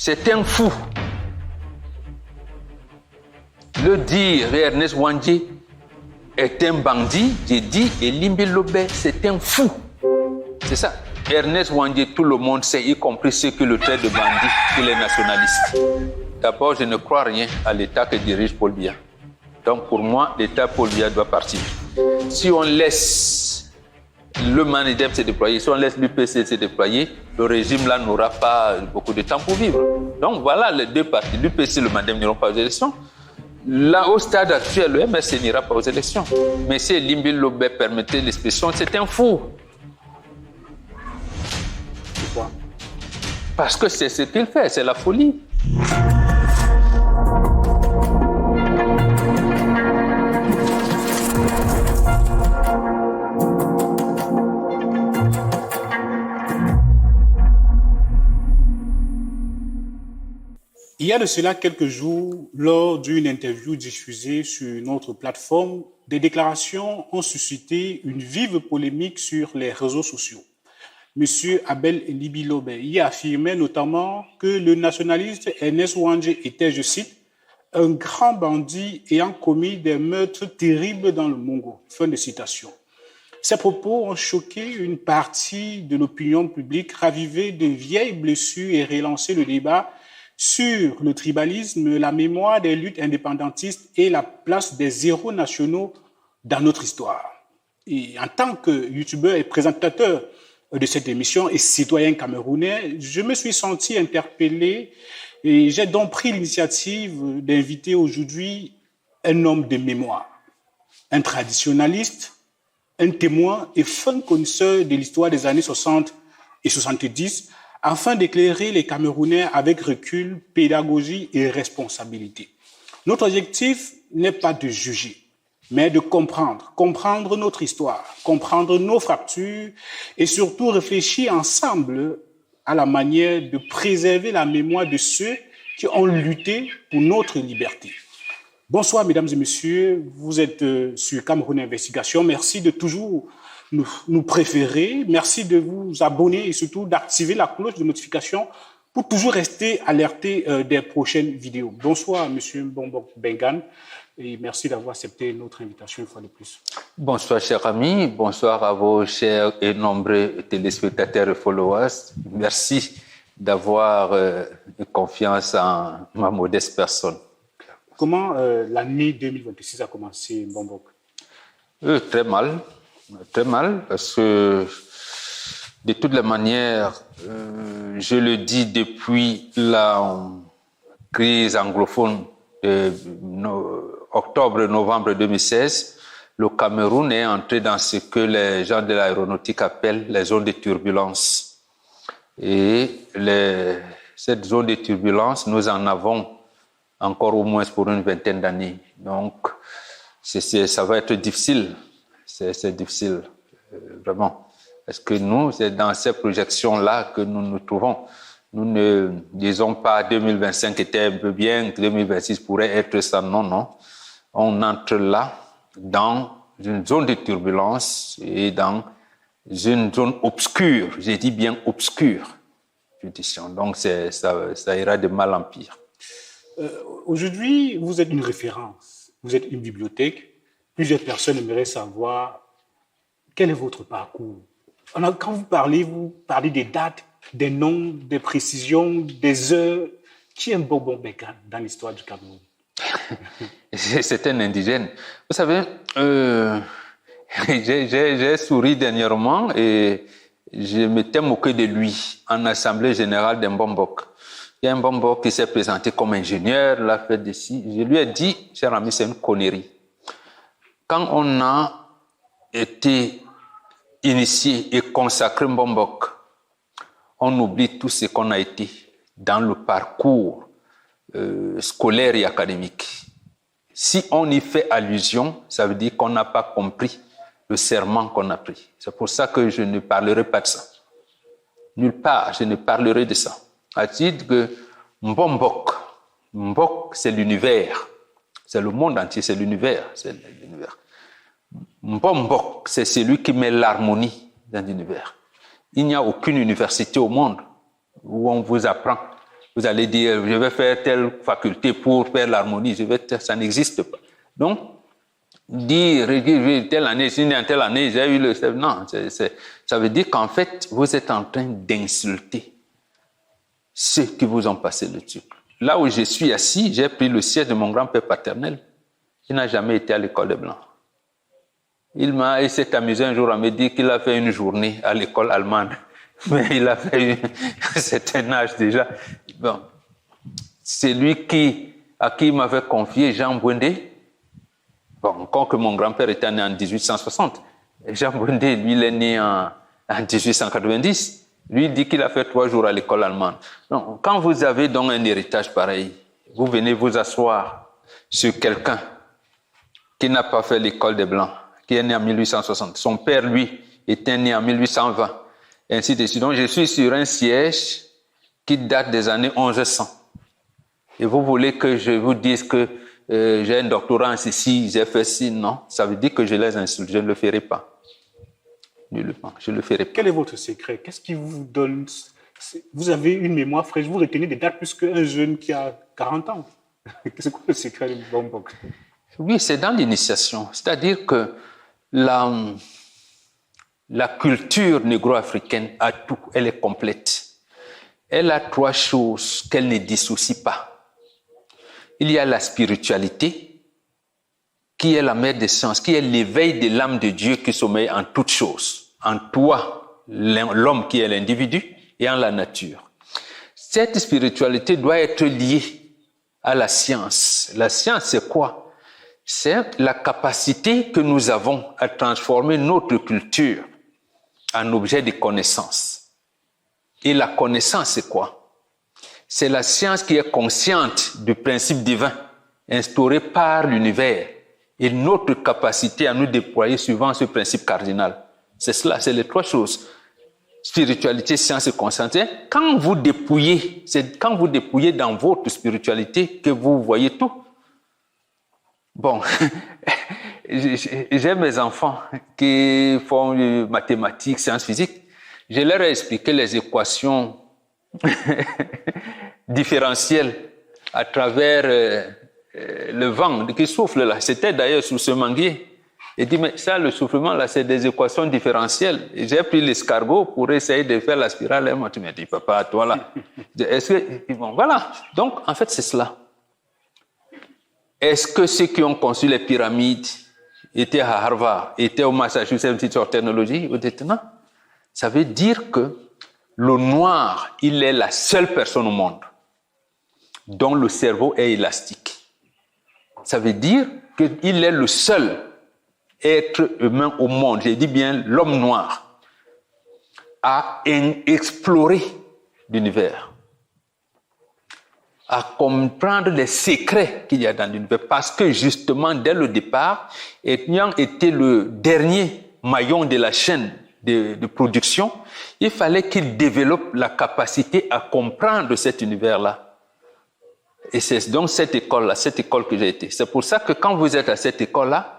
C'est un fou. Le dire Ernest Ouandjé est un bandit, j'ai dit, et Limbi Lobé, c'est un fou. C'est ça. Ernest Ouandjé, tout le monde sait, y compris ceux qui le traitent de bandit, qu'il est nationaliste. D'abord, je ne crois rien à l'État que dirige Paul Biya. Donc pour moi, l'État Paul Biya doit partir. Si on laisse le MANIDEM se déployer, si on laisse l'UPC se déployer, le régime là n'aura pas beaucoup de temps pour vivre. Donc voilà les deux partis, l'UPC et le MANIDEM n'iront pas aux élections. Là, au stade actuel, le MSC n'ira pas aux élections. Mais si Limbi Lobé permettait l'expression, c'est un fou. Pourquoi? Parce que c'est ce qu'il fait, c'est la folie. Il y a de cela quelques jours, lors d'une interview diffusée sur notre plateforme, des déclarations ont suscité une vive polémique sur les réseaux sociaux. Monsieur Abel Limbi Lobé y affirmait notamment que le nationaliste Ernest Ouandjé était, je cite, un grand bandit ayant commis des meurtres terribles dans le Mongo. Fin de citation. Ces propos ont choqué une partie de l'opinion publique, ravivé de vieilles blessures et relancé le débat sur le tribalisme, la mémoire des luttes indépendantistes et la place des héros nationaux dans notre histoire. Et en tant que youtubeur et présentateur de cette émission et citoyen camerounais, je me suis senti interpellé et j'ai donc pris l'initiative d'inviter aujourd'hui un homme de mémoire, un traditionnaliste, un témoin et fin connaisseur de l'histoire des années 60 et 70, afin d'éclairer les Camerounais avec recul, pédagogie et responsabilité. Notre objectif n'est pas de juger, mais de comprendre notre histoire, comprendre nos fractures et surtout réfléchir ensemble à la manière de préserver la mémoire de ceux qui ont lutté pour notre liberté. Bonsoir mesdames et messieurs, vous êtes sur Cameroun Investigation. Merci de toujours nous préférer. Merci de vous abonner et surtout d'activer la cloche de notification pour toujours rester alerté des prochaines vidéos. Bonsoir monsieur Bombok Bengan et merci d'avoir accepté notre invitation une fois de plus. Bonsoir chers amis, bonsoir à vos chers et nombreux téléspectateurs et followers. Merci d'avoir confiance en ma modeste personne. Comment l'année 2026 a commencé, Bombok? Très mal, parce que de toutes les manières, je le dis depuis la crise anglophone de octobre-novembre 2016, le Cameroun est entré dans ce que les gens de l'aéronautique appellent les zones de turbulence. Et cette zone de turbulence, nous en avons encore au moins pour une vingtaine d'années. Donc, ça va être difficile. C'est difficile, vraiment. Parce que nous, c'est dans ces projections-là que nous nous trouvons. Nous ne disons pas 2025 était un peu bien, 2026 pourrait être ça. Non, non. On entre là dans une zone de turbulence et dans une zone obscure. J'ai dit bien obscure. Donc, ça ira de mal en pire. Aujourd'hui, vous êtes une référence. Vous êtes une bibliothèque. Plusieurs personnes aimeraient savoir quel est votre parcours. Quand vous parlez des dates, des noms, des précisions, des heures. Qui est Bombok Bengan dans l'histoire du Cameroun? C'est un indigène. Vous savez, j'ai souri dernièrement et je m'étais moqué de lui en assemblée générale d'un Bombok. Il y a un Bombok qui s'est présenté comme ingénieur, l'a fait d'ici. Je lui ai dit, cher ami, c'est une connerie. Quand on a été initié et consacré Bombok, on oublie tout ce qu'on a été dans le parcours scolaire et académique. Si on y fait allusion, ça veut dire qu'on n'a pas compris le serment qu'on a pris. C'est pour ça que je ne parlerai pas de ça. Nulle part, je ne parlerai de ça. À titre que Bombok, c'est l'univers. C'est le monde entier, c'est l'univers. Bombok, c'est celui qui met l'harmonie dans l'univers. Il n'y a aucune université au monde où on vous apprend Vous allez dire, je vais faire telle faculté pour faire l'harmonie, ça n'existe pas. Donc, dire telle année, si en telle année, j'ai eu le... Non, ça veut dire qu'en fait, vous êtes en train d'insulter ceux qui vous ont passé le truc. Là où je suis assis, j'ai pris le siège de mon grand-père paternel. Il n'a jamais été à l'école des Blancs. Il s'est amusé un jour à me dire qu'il a fait une journée à l'école allemande. Mais il a fait un certain âge déjà. Bon. C'est lui à qui il m'avait confié Jean Bouindé. Bon, encore que mon grand-père était né en 1860. Et Jean Bouindé, lui, il est né en 1890. Lui, il dit qu'il a fait 3 jours à l'école allemande. Donc, quand vous avez donc un héritage pareil, vous venez vous asseoir sur quelqu'un qui n'a pas fait l'école des Blancs, qui est né en 1860. Son père, lui, était né en 1820. Et ainsi de suite. Donc, je suis sur un siège qui date des années 1100. Et vous voulez que je vous dise que j'ai un doctorat en ceci, j'ai fait ci? Non, ça veut dire que je les insulte. Je ne le ferai pas. Je ne le ferai pas. Quel est votre secret? Qu'est-ce qui vous donne... Vous avez une mémoire fraîche, vous retenez des dates plus qu'un jeune qui a 40 ans. C'est quoi le secret du Mbombok? Oui, c'est dans l'initiation. C'est-à-dire que la culture négro-africaine a tout, elle est complète. Elle a 3 choses qu'elle ne dissocie pas. Il y a la spiritualité, qui est la mère des sciences, qui est l'éveil de l'âme de Dieu qui sommeille en toutes choses, en toi, l'homme qui est l'individu, et en la nature. Cette spiritualité doit être liée à la science. La science, c'est quoi? C'est la capacité que nous avons à transformer notre culture en objet de connaissance. Et la connaissance, c'est quoi? C'est la science qui est consciente du principe divin instauré par l'univers et notre capacité à nous déployer suivant ce principe cardinal. C'est cela, c'est les 3 choses. Spiritualité, science et conscience. Quand vous dépouillez, c'est quand vous dépouillez dans votre spiritualité que vous voyez tout. Bon, j'ai mes enfants qui font mathématiques, sciences physiques. Je leur ai expliqué les équations différentielles à travers le vent qui souffle là. C'était d'ailleurs sous ce manguier. Il dit, mais ça, le soufflement là, c'est des équations différentielles. Et j'ai pris l'escargot pour essayer de faire la spirale. Et moi, tu m'as dit, papa, toi là. Est-ce que, bon, voilà. Donc, en fait, c'est cela. Est-ce que ceux qui ont conçu les pyramides étaient à Harvard, étaient au Massachusetts Institute of Technology ou non? Ça veut dire que le noir, il est la seule personne au monde dont le cerveau est élastique. Ça veut dire qu'il est le seul être humain au monde, j'ai dit bien l'homme noir, à explorer l'univers, à comprendre les secrets qu'il y a dans l'univers, parce que justement, dès le départ, ayant été le dernier maillon de la chaîne de production, il fallait qu'il développe la capacité à comprendre cet univers-là. Et c'est donc cette école que j'ai été. C'est pour ça que quand vous êtes à cette école-là,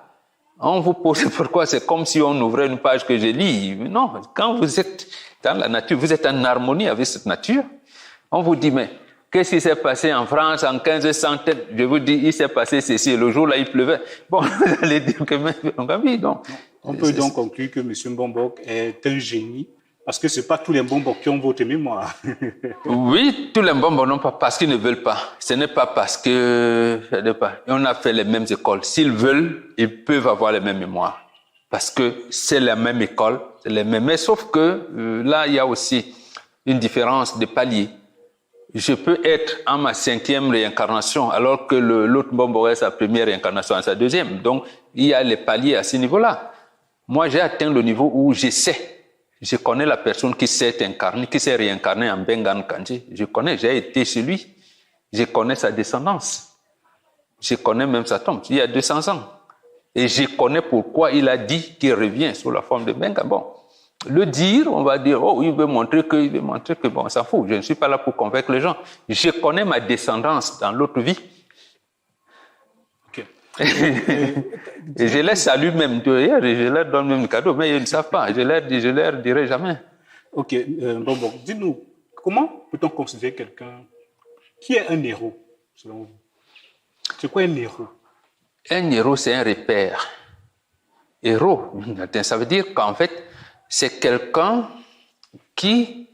on vous pose pourquoi, c'est comme si on ouvrait une page que je lis. Non, quand vous êtes dans la nature, vous êtes en harmonie avec cette nature. On vous dit, mais qu'est-ce qui s'est passé en France en 1500? Je vous dis, il s'est passé ceci. Le jour-là, il pleuvait. Bon, vous allez dire que oui, donc. On peut donc conclure que M. Mbombok est un génie, parce que ce n'est pas tous les Mbombok qui ont votre mémoire. Oui, tous les Mbombok non pas parce qu'ils ne veulent pas. Ce n'est pas parce que on a fait les mêmes écoles. S'ils veulent, ils peuvent avoir les mêmes mémoires. Parce que c'est la même école, c'est les mêmes. Mais sauf que là, il y a aussi une différence de palier. Je peux être en ma 5e réincarnation, alors que l'autre Mbombok est sa première réincarnation, sa 2e. Donc, il y a les paliers à ce niveau-là. Moi, j'ai atteint le niveau où je connais la personne qui s'est incarnée, qui s'est réincarnée en Bengan Kanji. Je connais, j'ai été chez lui. Je connais sa descendance. Je connais même sa tombe, il y a 200 ans. Et je connais pourquoi il a dit qu'il revient sous la forme de Benga. Bon, le dire, on va dire, oh, il veut montrer que, bon, on s'en fout. Je ne suis pas là pour convaincre les gens. Je connais ma descendance dans l'autre vie. Et je les salue même d'ailleurs, et je leur donne même le cadeau, mais ils ne savent pas, je leur dirai jamais. Ok, bon, dites-nous, comment peut-on considérer quelqu'un Qui est un héros, selon vous? C'est quoi un héros? Un héros, c'est un repère. Héros, ça veut dire qu'en fait, c'est quelqu'un qui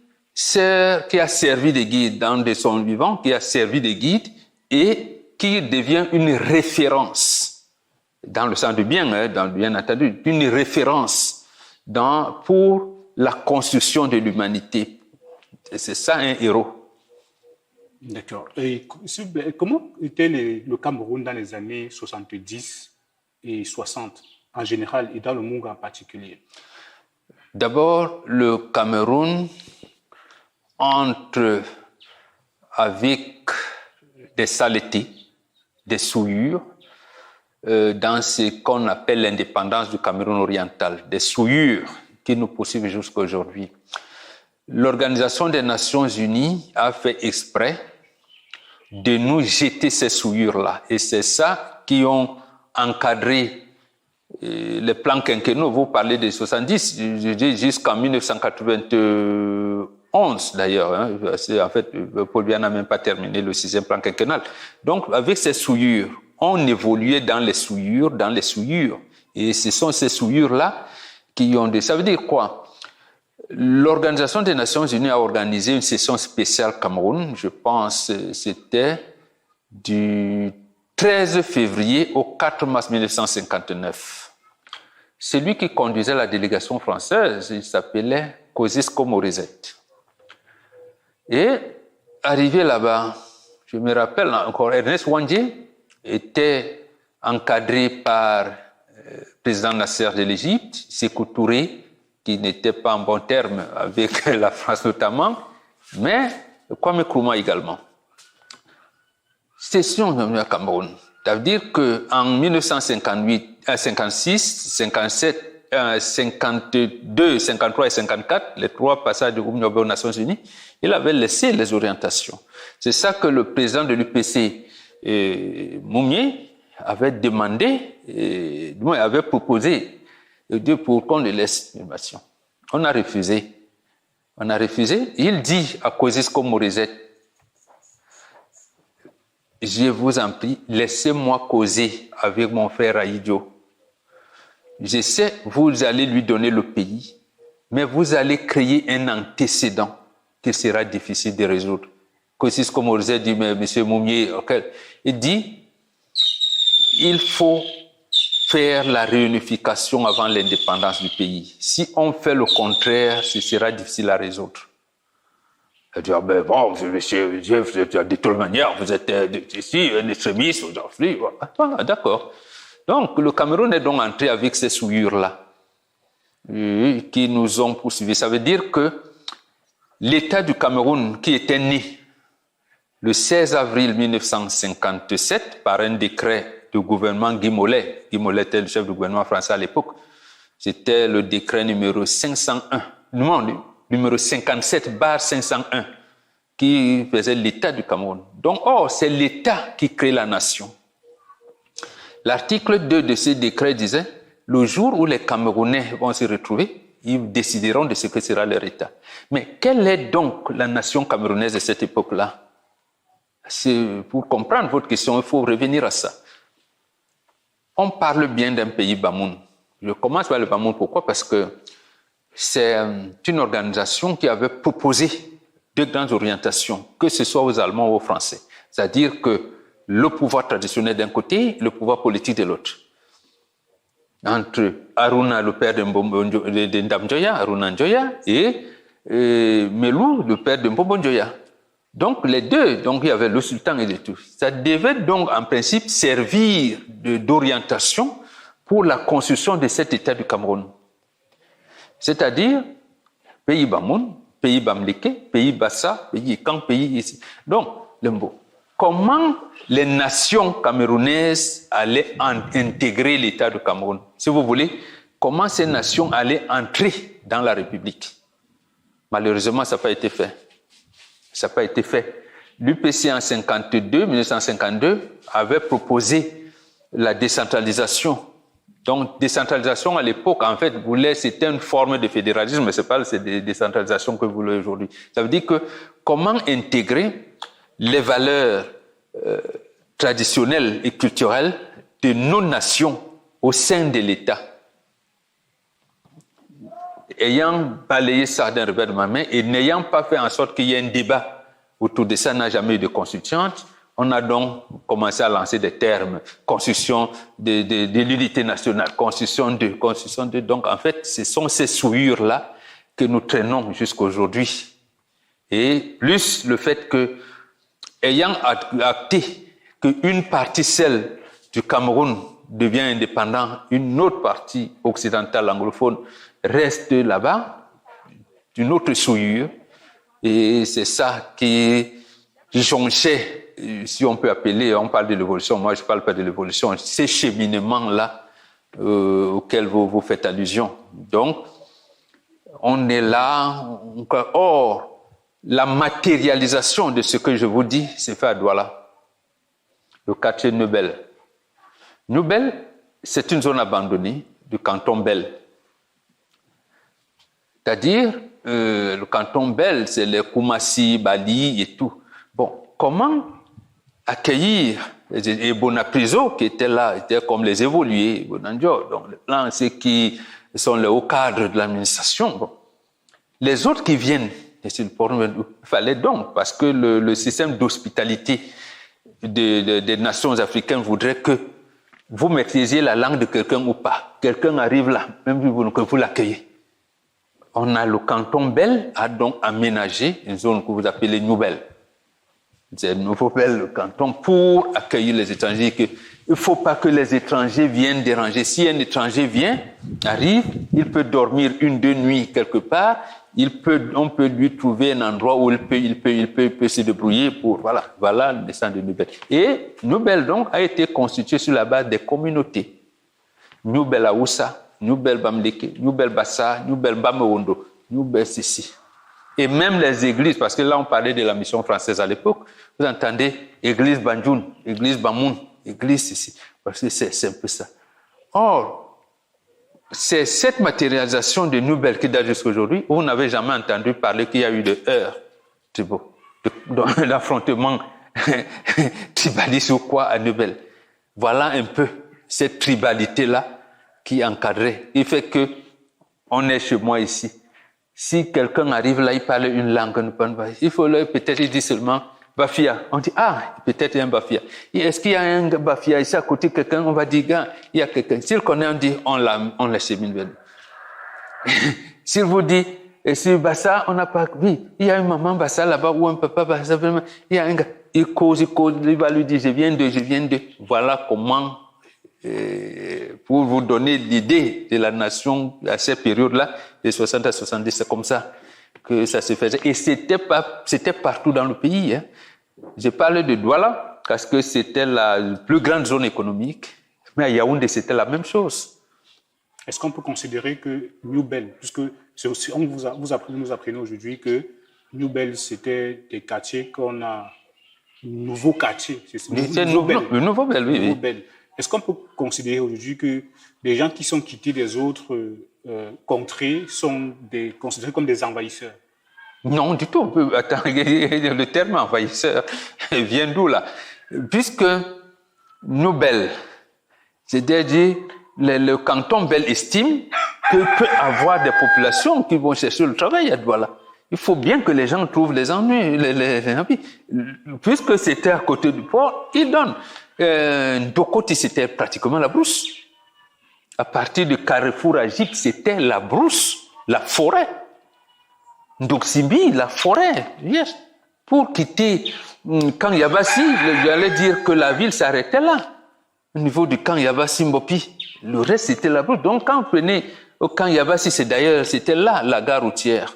a servi de guide dans son vivant, qui a servi de guide et qui devient une référence, dans le sens du bien, bien entendu, une référence pour la construction de l'humanité. C'est ça un héros. D'accord. Et comment était le Cameroun dans les années 70 et 60 en général et dans le monde en particulier? D'abord, le Cameroun entre avec des saletés, des souillures, dans ce qu'on appelle l'indépendance du Cameroun oriental, des souillures qui nous poursuivent jusqu'à aujourd'hui. L'Organisation des Nations Unies a fait exprès de nous jeter ces souillures-là. Et c'est ça qui ont encadré les plans quinquennaux. Vous parlez des 70, je dis jusqu'en 1991 d'ailleurs. En fait, Paul Biya n'a même pas terminé le 6e plan quinquennal. Donc, avec ces souillures, on évoluait dans les souillures. Et ce sont ces souillures-là qui ont des... Ça veut dire quoi? L'Organisation des Nations Unies a organisé une session spéciale Cameroun, je pense c'était du 13 février au 4 mars 1959. Celui qui conduisait la délégation française, il s'appelait Kosciusko Morizet. Et arrivé là-bas, je me rappelle encore, Ernest Ouandjé était encadré par le président Nasser de l'Égypte, Sékou Touré, qui n'était pas en bon terme avec la France notamment, mais Kwame Nkrumah également. Session au Cameroun. Ça veut dire qu'en 1958, 56, 57, 52, 53 et 54, les 3 passages du groupe Nobel aux Nations Unies, il avait laissé les orientations. C'est ça que le président de l'UPC, Moumié, avait demandé, avait proposé pour qu'on le laisse l'information. On a refusé. Il dit à Kosciusko Morizet, je vous en prie, laissez-moi causer avec mon frère Aïdjo. Je sais, vous allez lui donner le pays, mais vous allez créer un antécédent qui sera difficile de résoudre. Kosciusko Morizet dit, mais monsieur Moumié, il dit, il faut faire la réunification avant l'indépendance du pays. Si on fait le contraire, ce sera difficile à résoudre. Elle dit, ben bon, monsieur, de toute manière, vous êtes ici un extrémiste, aujourd'hui. Ah, d'accord. Donc, le Cameroun est donc entré avec ces souillures-là qui nous ont poursuivis. Ça veut dire que l'État du Cameroun, qui était né le 16 avril 1957 par un décret du gouvernement Guy Mollet. Guy Mollet était le chef du gouvernement français à l'époque. C'était le décret numéro 501, non, numéro 57/501, qui faisait l'État du Cameroun. Donc, c'est l'État qui crée la nation. L'article 2 de ce décret disait, le jour où les Camerounais vont se retrouver, ils décideront de ce que sera leur État. Mais quelle est donc la nation camerounaise de cette époque-là? Pour comprendre votre question, il faut revenir à ça. On parle bien d'un pays Bamoun. Je commence par le Bamoun. Pourquoi? Parce que c'est une organisation qui avait proposé 2 grandes orientations, que ce soit aux Allemands ou aux Français. C'est-à-dire que le pouvoir traditionnel d'un côté, le pouvoir politique de l'autre. Entre Aruna, le père de Ndamjoya, Aruna Njoya, et Melou, le père de Mbombo Njoya. Donc les deux, donc il y avait le sultan et de tout. Ça devait donc en principe servir d'orientation pour la construction de cet État du Cameroun. C'est-à-dire pays Bamoun, pays Bamleke, pays Bassa, pays Ikan, pays ici. Donc, Lembo, comment les nations camerounaises allaient intégrer l'État du Cameroun? Si vous voulez, comment ces nations allaient entrer dans la République? Malheureusement, ça n'a pas été fait. Ça n'a pas été fait. L'UPC en 1952 avait proposé la décentralisation. Donc, décentralisation à l'époque, en fait, c'était une forme de fédéralisme, mais ce n'est pas cette décentralisation que vous voulez aujourd'hui. Ça veut dire que comment intégrer les valeurs traditionnelles et culturelles de nos nations au sein de l'État. Ayant balayé ça d'un revers de ma main et n'ayant pas fait en sorte qu'il y ait un débat autour de ça, n'a jamais eu de constituante, on a donc commencé à lancer des termes, constitution de l'unité nationale, constitution de. Donc en fait, ce sont ces souillures-là que nous traînons jusqu'à aujourd'hui. Et plus le fait que, ayant acté qu'une partie, celle du Cameroun, devient indépendant, une autre partie occidentale anglophone reste là-bas, d'une autre souillure, et c'est ça qui jonchait, si on peut appeler, on parle de l'évolution, moi je ne parle pas de l'évolution, ces cheminements-là auxquels vous faites allusion. Donc, on est là, or, la matérialisation de ce que je vous dis, c'est fait à Douala, le quartier Neubel. Neubel, c'est une zone abandonnée du canton Bel. C'est-à-dire, le canton Bel, c'est les Koumassi, Bali et tout. Bon, comment accueillir les Bonapriso qui étaient là, étaient comme les évolués, Bonanjo, donc là, ceux qui sont les hauts cadres de l'administration. Bon. Les autres qui viennent, il fallait donc, parce que le système d'hospitalité des nations africaines voudrait que vous maîtrisiez la langue de quelqu'un ou pas. Quelqu'un arrive là, même que vous l'accueillez. On a le canton Bel a donc aménagé une zone que vous appelez Nouvelle. C'est Nouveau Bel, le canton, pour accueillir les étrangers. Il ne faut pas que les étrangers viennent déranger. Si un étranger vient, arrive, il peut dormir 1-2 nuits quelque part, on peut lui trouver un endroit où il peut se débrouiller pour, voilà le dessin de Nouvelle. Et Nouvelle, donc, a été constitué sur la base des communautés. Nouvelle Aoussa, Nouvelle Bamleke, Nouvelle Bassa, Nouvelle Bamewondo, Nouvelle Sissi. Et même les églises, parce que là on parlait de la mission française à l'époque, vous entendez église Banjoun, église Bamoun, église Sissi, parce que c'est un peu ça. Or, c'est cette matérialisation de Nouvelle qui date jusqu'à aujourd'hui, où vous n'avez jamais entendu parler qu'il y a eu de heurts, l'affrontement tribaliste ou quoi à Nouvelle. Voilà un peu cette tribalité-là qui encadrait. Il fait que on est chez moi ici. Si quelqu'un arrive là, il parle une langue, il faut peut-être il dit seulement Bafia. On dit peut-être il y a un Bafia. Est-ce qu'il y a un Bafia ici à côté de quelqu'un? On va dire il y a quelqu'un. S'il connaît, on dit on l'achemine vers lui. S'il vous dit et sur Bassa, on n'a pas vu. Il y a une maman Bassa là-bas ou un papa Bassa vraiment. Il y a un gars. Il cause, il va lui dire je viens de. Voilà comment. Pour vous donner l'idée de la nation à cette période-là, de 60 à 70, c'est comme ça que ça se faisait. Et c'était partout dans le pays. Hein. Je parle de Douala parce que c'était la plus grande zone économique, mais à Yaoundé, c'était la même chose. Est-ce qu'on peut considérer que Nouvelle, puisque c'est aussi, nous apprenons aujourd'hui que Nouvelle, c'était des quartiers qu'on a, nouveaux quartiers. C'est nouveau Bel, oui. Bel. Est-ce qu'on peut considérer aujourd'hui que les gens qui sont quittés des autres contrées sont considérés comme des envahisseurs? Non, du tout. Attends, le terme envahisseur vient d'où là? Puisque Nouvelle, c'est-à-dire le canton Bel estime qu'il peut avoir des populations qui vont chercher le travail à Douala. Il faut bien que les gens trouvent les ennuis, les ennuis. Puisque c'était à côté du port, ils donnent. Dokoti, c'était pratiquement la brousse. À partir de Carrefour Agip, c'était la brousse, la forêt. Ndoximbi, la forêt. Yes. Pour quitter Camp Yabassi, j'allais dire que la ville s'arrêtait là. Au niveau du Camp Yabassi Mbopi, le reste c'était la brousse. Donc quand vous prenez au Camp Yabassi, c'était là la gare routière.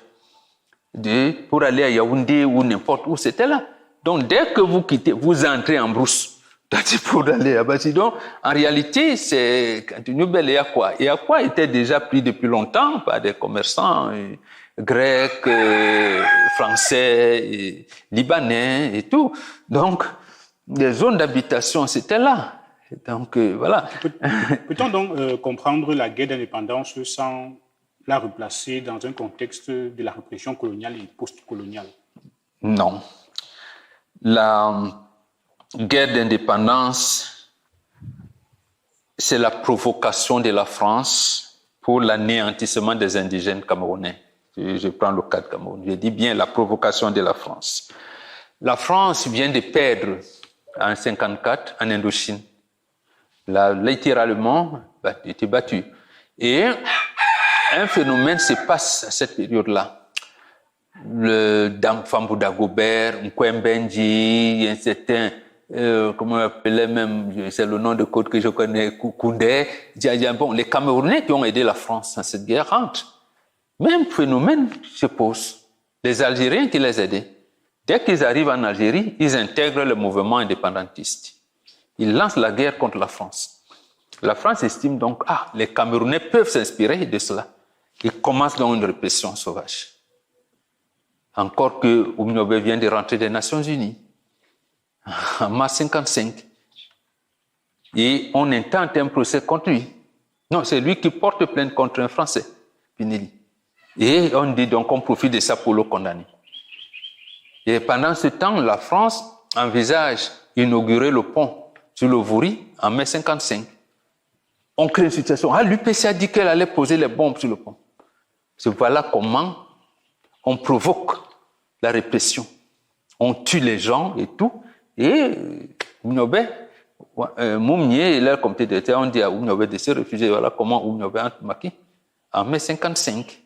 Pour aller à Yaoundé ou n'importe où, c'était là. Donc dès que vous quittez, vous entrez en brousse. Pour aller à Bassi. Donc, en réalité, c'est Nouvelle et Akwa. Et Akwa était déjà pris depuis longtemps par des commerçants grecs, français, libanais et tout. Donc, les zones d'habitation, c'était là. Donc, voilà. Peut-on donc comprendre la guerre d'indépendance sans la replacer dans un contexte de la répression coloniale et post-coloniale? Non. La guerre d'indépendance, c'est la provocation de la France pour l'anéantissement des indigènes camerounais. Je prends le cas de Cameroun. Je dis bien la provocation de la France. La France vient de perdre en 1954 en Indochine. Là, littéralement, était battue. Et un phénomène se passe à cette période-là. Le Damfambo Dagobert, Nkwembenji, un certain, comment on appelait même, c'est le nom de code que je connais, Koundé. Bon, les Camerounais qui ont aidé la France dans cette guerre rentrent. Même phénomène se pose. Les Algériens qui les aidaient. Dès qu'ils arrivent en Algérie, ils intègrent le mouvement indépendantiste. Ils lancent la guerre contre la France. La France estime donc, les Camerounais peuvent s'inspirer de cela. Ils commencent donc une répression sauvage. Encore que Oumniobé vient de rentrer des Nations Unies en mars 1955. Et on intente un procès contre lui. Non, c'est lui qui porte plainte contre un Français, Pinelli. Et on dit donc qu'on profite de ça pour le condamner. Et pendant ce temps, la France envisage d'inaugurer le pont sur le Vouri en mai 1955. On crée une situation. L'UPC a dit qu'elle allait poser les bombes sur le pont. Voilà comment on provoque la répression. On tue les gens et tout. Et Oumniobé, Moumnier et leur comité d'État ont dit à Oumniobé de se réfugier. Voilà comment Oumniobé a marqué en mai 1955.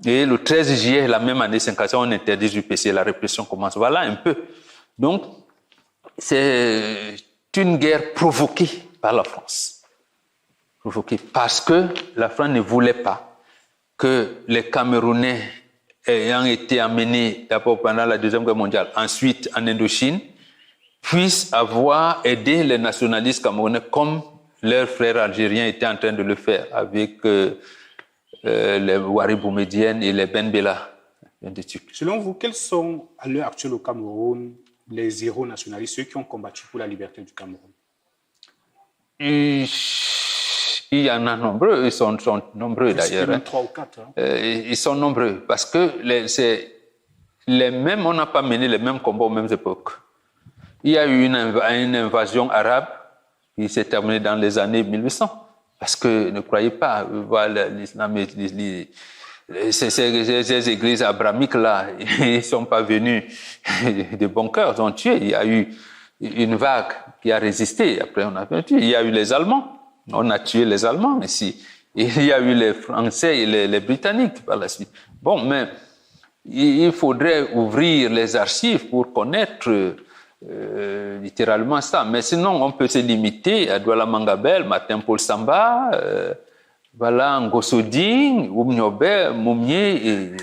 Et le 13 juillet, la même année 1955, on interdit l'UPC, la répression commence. Voilà un peu. Donc, c'est une guerre provoquée par la France. Provoquée parce que la France ne voulait pas que les Camerounais ayant été emmenés d'abord pendant la Deuxième Guerre mondiale, ensuite en Indochine, puissent avoir aidé les nationalistes camerounais comme leurs frères algériens étaient en train de le faire avec les Ouari Boumedienne et les Ben Bella. Selon vous, quels sont à l'heure actuelle au Cameroun les héros nationalistes, ceux qui ont combattu pour la liberté du Cameroun? Il y en a nombreux, ils sont nombreux d'ailleurs. Même 3 ou 4. Ils sont nombreux parce que c'est les mêmes, on n'a pas mené les mêmes combats aux mêmes époques. Il y a eu une invasion arabe qui s'est terminée dans les années 1800. Parce que ne croyez pas, voilà, l'islam, ces églises abrahamiques là, ils ne sont pas venus de bon cœur, ils ont tué. Il y a eu une vague qui a résisté. Après, on a tué. Il y a eu les Allemands. On a tué les Allemands ici. Il y a eu les Français et les Britanniques par la suite. Bon, mais il faudrait ouvrir les archives pour connaître littéralement ça. Mais sinon, on peut se limiter à Douala Mangabel, Martin Paul Samba, voilà, Ngosoding, Oumniobé, Moumnier, et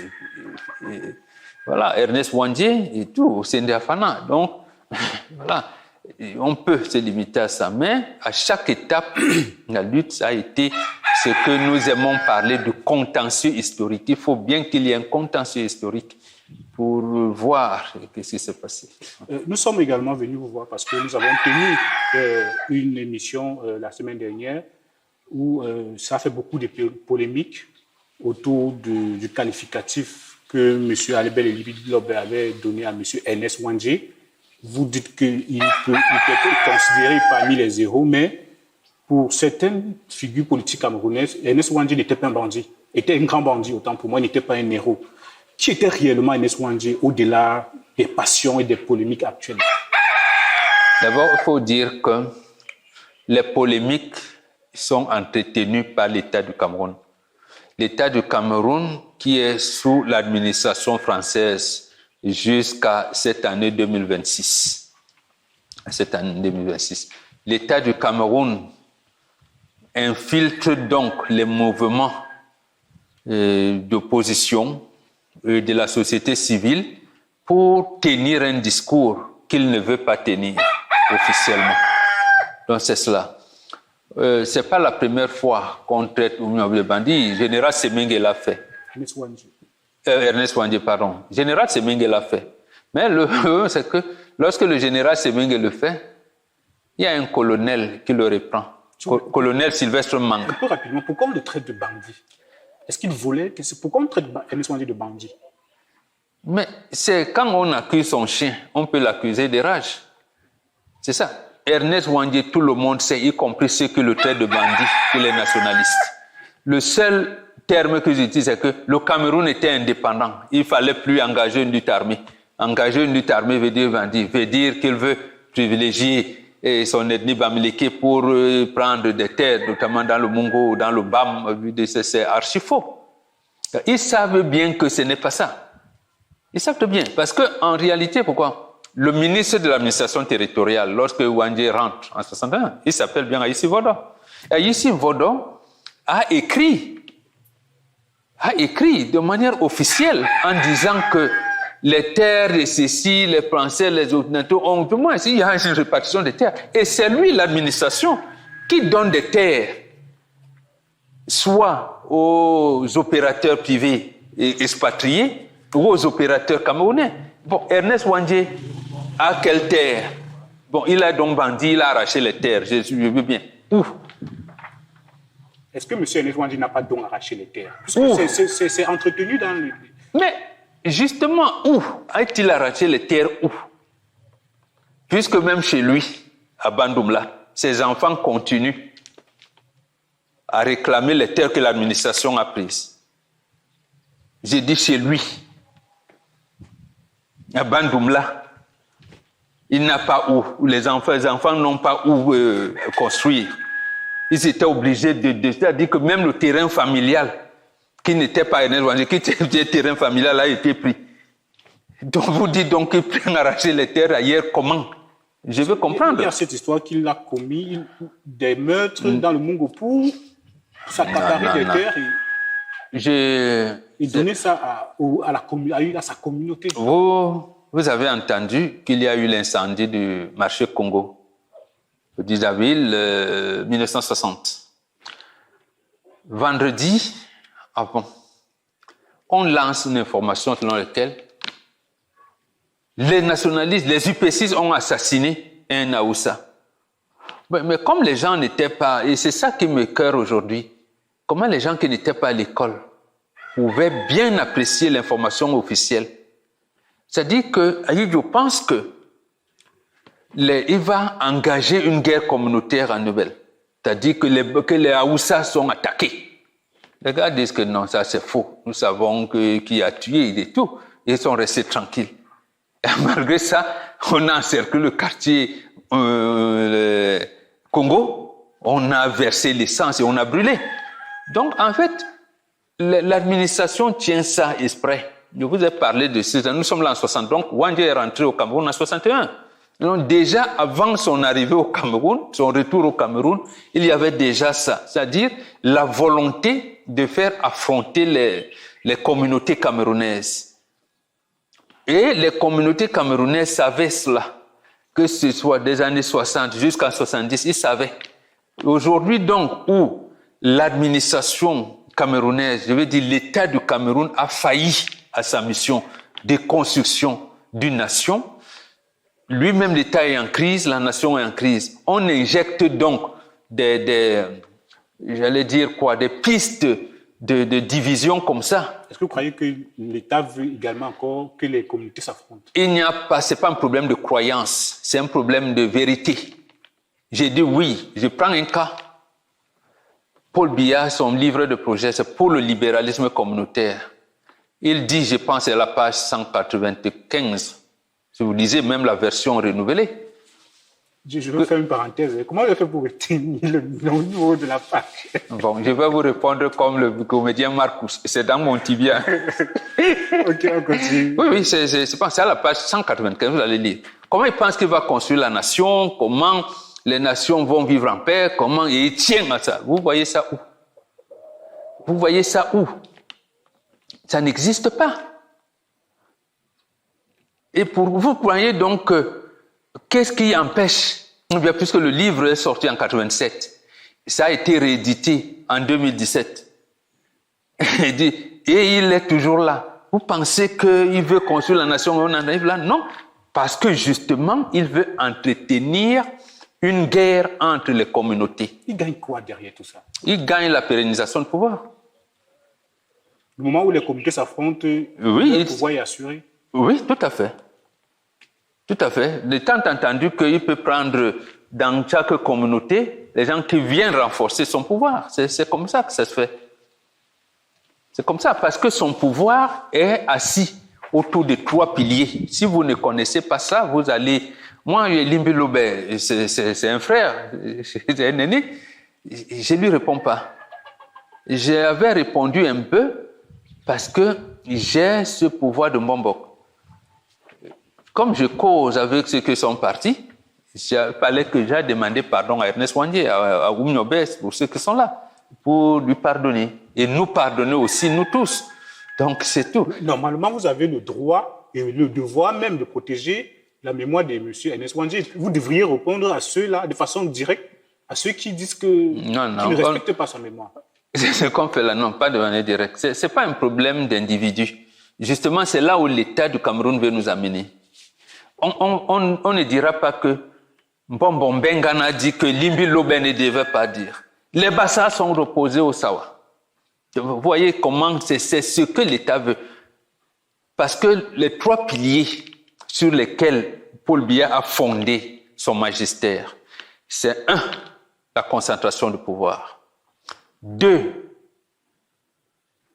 voilà, Ernest Wandje et tout, Sende Afana. Donc, voilà. On peut se limiter à ça, mais à chaque étape, la lutte, ça a été ce que nous aimons parler de contentieux historique. Il faut bien qu'il y ait un contentieux historique pour voir ce qui s'est passé. Nous sommes également venus vous voir parce que nous avons tenu une émission la semaine dernière où ça a fait beaucoup de polémiques autour du qualificatif que M. Albert Elibi-Lobe avait donné à M. Ernest Wandje. Vous dites qu'il peut être considéré parmi les héros, mais pour certaines figures politiques camerounaises, Ernest Wandje n'était pas un bandit. Il était un grand bandit, autant pour moi, il n'était pas un héros. Qui était réellement Ernest Wandje au-delà des passions et des polémiques actuelles? D'abord, il faut dire que les polémiques sont entretenues par l'État du Cameroun. L'État du Cameroun qui est sous l'administration française jusqu'à cette année 2026. Cette année 2026. L'État du Cameroun infiltre donc les mouvements d'opposition de la société civile pour tenir un discours qu'il ne veut pas tenir officiellement. Donc c'est cela. Ce n'est pas la première fois qu'on traite de bandits. Général Semengue l'a fait. Ernest Wandje, pardon. Général Semengue l'a fait. Mais c'est que lorsque le général Semengue le fait, il y a un colonel qui le reprend. Colonel Sylvestre Mang. Un peu rapidement, pourquoi on le traite de bandit? Est-ce qu'il volait? Pourquoi on traite Ernest Wandje de bandit? Mais c'est quand on accuse son chien, on peut l'accuser de rage. C'est ça. Ernest Ouandjé, tout le monde sait, y compris ceux qui le traitent de bandit, qu'il est nationaliste. Le seul terme que j'utilise, c'est que le Cameroun était indépendant. Il ne fallait plus engager une lutte armée. Engager une lutte armée veut dire bandit, veut dire qu'il veut privilégier son ethnie bamileke pour prendre des terres, notamment dans le Mungo, dans le Bam, c'est archi faux. Ils savent bien que ce n'est pas ça. Ils savent bien. Parce qu'en réalité, pourquoi? Le ministre de l'administration territoriale, lorsque Ouandjé rentre en 61, il s'appelle bien Aïssi Vodon. Et Aïssi Vodon a écrit de manière officielle en disant que les terres de ceci, les Français, les Occidentaux ont, du moins, il y a une répartition des terres. Et c'est lui, l'administration, qui donne des terres, soit aux opérateurs privés et expatriés, ou aux opérateurs camerounais. Bon, Ernest Ouandjé a quelle terre? Bon, il a donc bandit, il a arraché les terres, je veux bien. Où? Est-ce que M. Ernest Ouandjé n'a pas donc arraché les terres? Puisque c'est entretenu dans le... Mais justement, où a-t-il arraché les terres? Où? Puisque même chez lui, à Bandoumla, ses enfants continuent à réclamer les terres que l'administration a prises. J'ai dit chez lui, à Bandoumla, il n'a pas où, les enfants n'ont pas où construire. Ils étaient obligés c'est-à-dire que même le terrain familial, qui n'était pas Ernest Ouandjé, qui était le terrain familial, a été pris. Donc vous dites donc qu'ils prennent arracher les terres ailleurs, comment? Je veux comprendre. Il y a cette histoire qu'il a commis des meurtres dans le Mungo pour s'accaparer des terres et donner ça à sa communauté. Vous avez entendu qu'il y a eu l'incendie du marché Congo le 10 avril 1960. Vendredi, on lance une information selon laquelle les nationalistes, les UPCistes ont assassiné un Aoussa. Mais comme les gens n'étaient pas, et c'est ça qui me cœur aujourd'hui, comment les gens qui n'étaient pas à l'école pouvaient bien apprécier l'information officielle. C'est-à-dire que, je pense que il va engager une guerre communautaire en Nouvelle. C'est-à-dire que les Haoussas sont attaqués. Les gars disent que non, ça c'est faux. Nous savons qui a tué et tout. Ils sont restés tranquilles. Et malgré ça, on a encerclé le quartier le Congo. On a versé l'essence et on a brûlé. Donc, en fait, l'administration tient ça exprès. Je vous ai parlé de ça. Nous sommes là en 60. Donc, Ouandjé est rentré au Cameroun en 61. Donc, déjà, avant son arrivée au Cameroun, son retour au Cameroun, il y avait déjà ça. C'est-à-dire la volonté de faire affronter les communautés camerounaises. Et les communautés camerounaises savaient cela. Que ce soit des années 60 jusqu'à 70, ils savaient. Aujourd'hui, donc, où l'administration camerounaise, je veux dire l'État du Cameroun a failli à sa mission de construction d'une nation. Lui-même, l'État est en crise, la nation est en crise. On injecte donc j'allais dire quoi, des pistes de division comme ça. Est-ce que vous croyez que l'État veut également encore que les communautés s'affrontent? Il n'y a pas, c'est pas un problème de croyance, c'est un problème de vérité. J'ai dit oui, je prends un cas. Paul Biya, son livre de projet, c'est pour le libéralisme communautaire. Il dit, je pense, à la page 195, si vous lisez même la version renouvelée. Je veux faire une parenthèse. Comment vous fait pour retenir le numéro de la page? Bon, je vais vous répondre comme le comédien Marcus. C'est dans mon tibia. Ok, on continue. Oui, c'est à la page 195, vous allez lire. Comment il pense qu'il va construire la nation? Comment les nations vont vivre en paix? Comment il tient à ça? Vous voyez ça où? Vous voyez ça où? Ça n'existe pas. Et vous croyez donc qu'est-ce qui empêche, puisque le livre est sorti en 87, ça a été réédité en 2017, et il est toujours là. Vous pensez qu'il veut construire la nation, on en arrive là? Non, parce que justement, il veut entretenir une guerre entre les communautés. Il gagne quoi derrière tout ça? Il gagne la pérennisation du pouvoir. Le moment où les communautés s'affrontent, oui, le pouvoir est assuré. Oui, tout à fait. Tout à fait. De temps entendu qu'il peut prendre dans chaque communauté les gens qui viennent renforcer son pouvoir. C'est comme ça que ça se fait. C'est comme ça, parce que son pouvoir est assis autour de 3 piliers. Si vous ne connaissez pas ça, vous allez... Moi, Limbi Lobé, c'est un frère, c'est un aîné. Je ne lui réponds pas. J'avais répondu un peu parce que j'ai ce pouvoir de Mbombok. Comme je cause avec ceux qui sont partis, il fallait que j'aille demander pardon à Ernest Wandier, à Oumnobes, pour ceux qui sont là, pour lui pardonner. Et nous pardonner aussi, nous tous. Donc, c'est tout. Normalement, vous avez le droit et le devoir même de protéger la mémoire de M. Ernest Wandier. Vous devriez répondre à ceux-là de façon directe, à ceux qui disent qu'ils ne respectent pas sa mémoire. C'est ce qu'on fait là, non, pas de manière directe. Ce n'est pas un problème d'individu. Justement, c'est là où l'État du Cameroun veut nous amener. On ne dira pas que Mbombo Mbengana dit que Limbi Lobé ne devait pas dire. Les Bassa sont reposés au Sawa. Vous voyez comment c'est ce que l'État veut. Parce que les 3 piliers sur lesquels Paul Biya a fondé son magistère, c'est 1, la concentration du pouvoir. 2,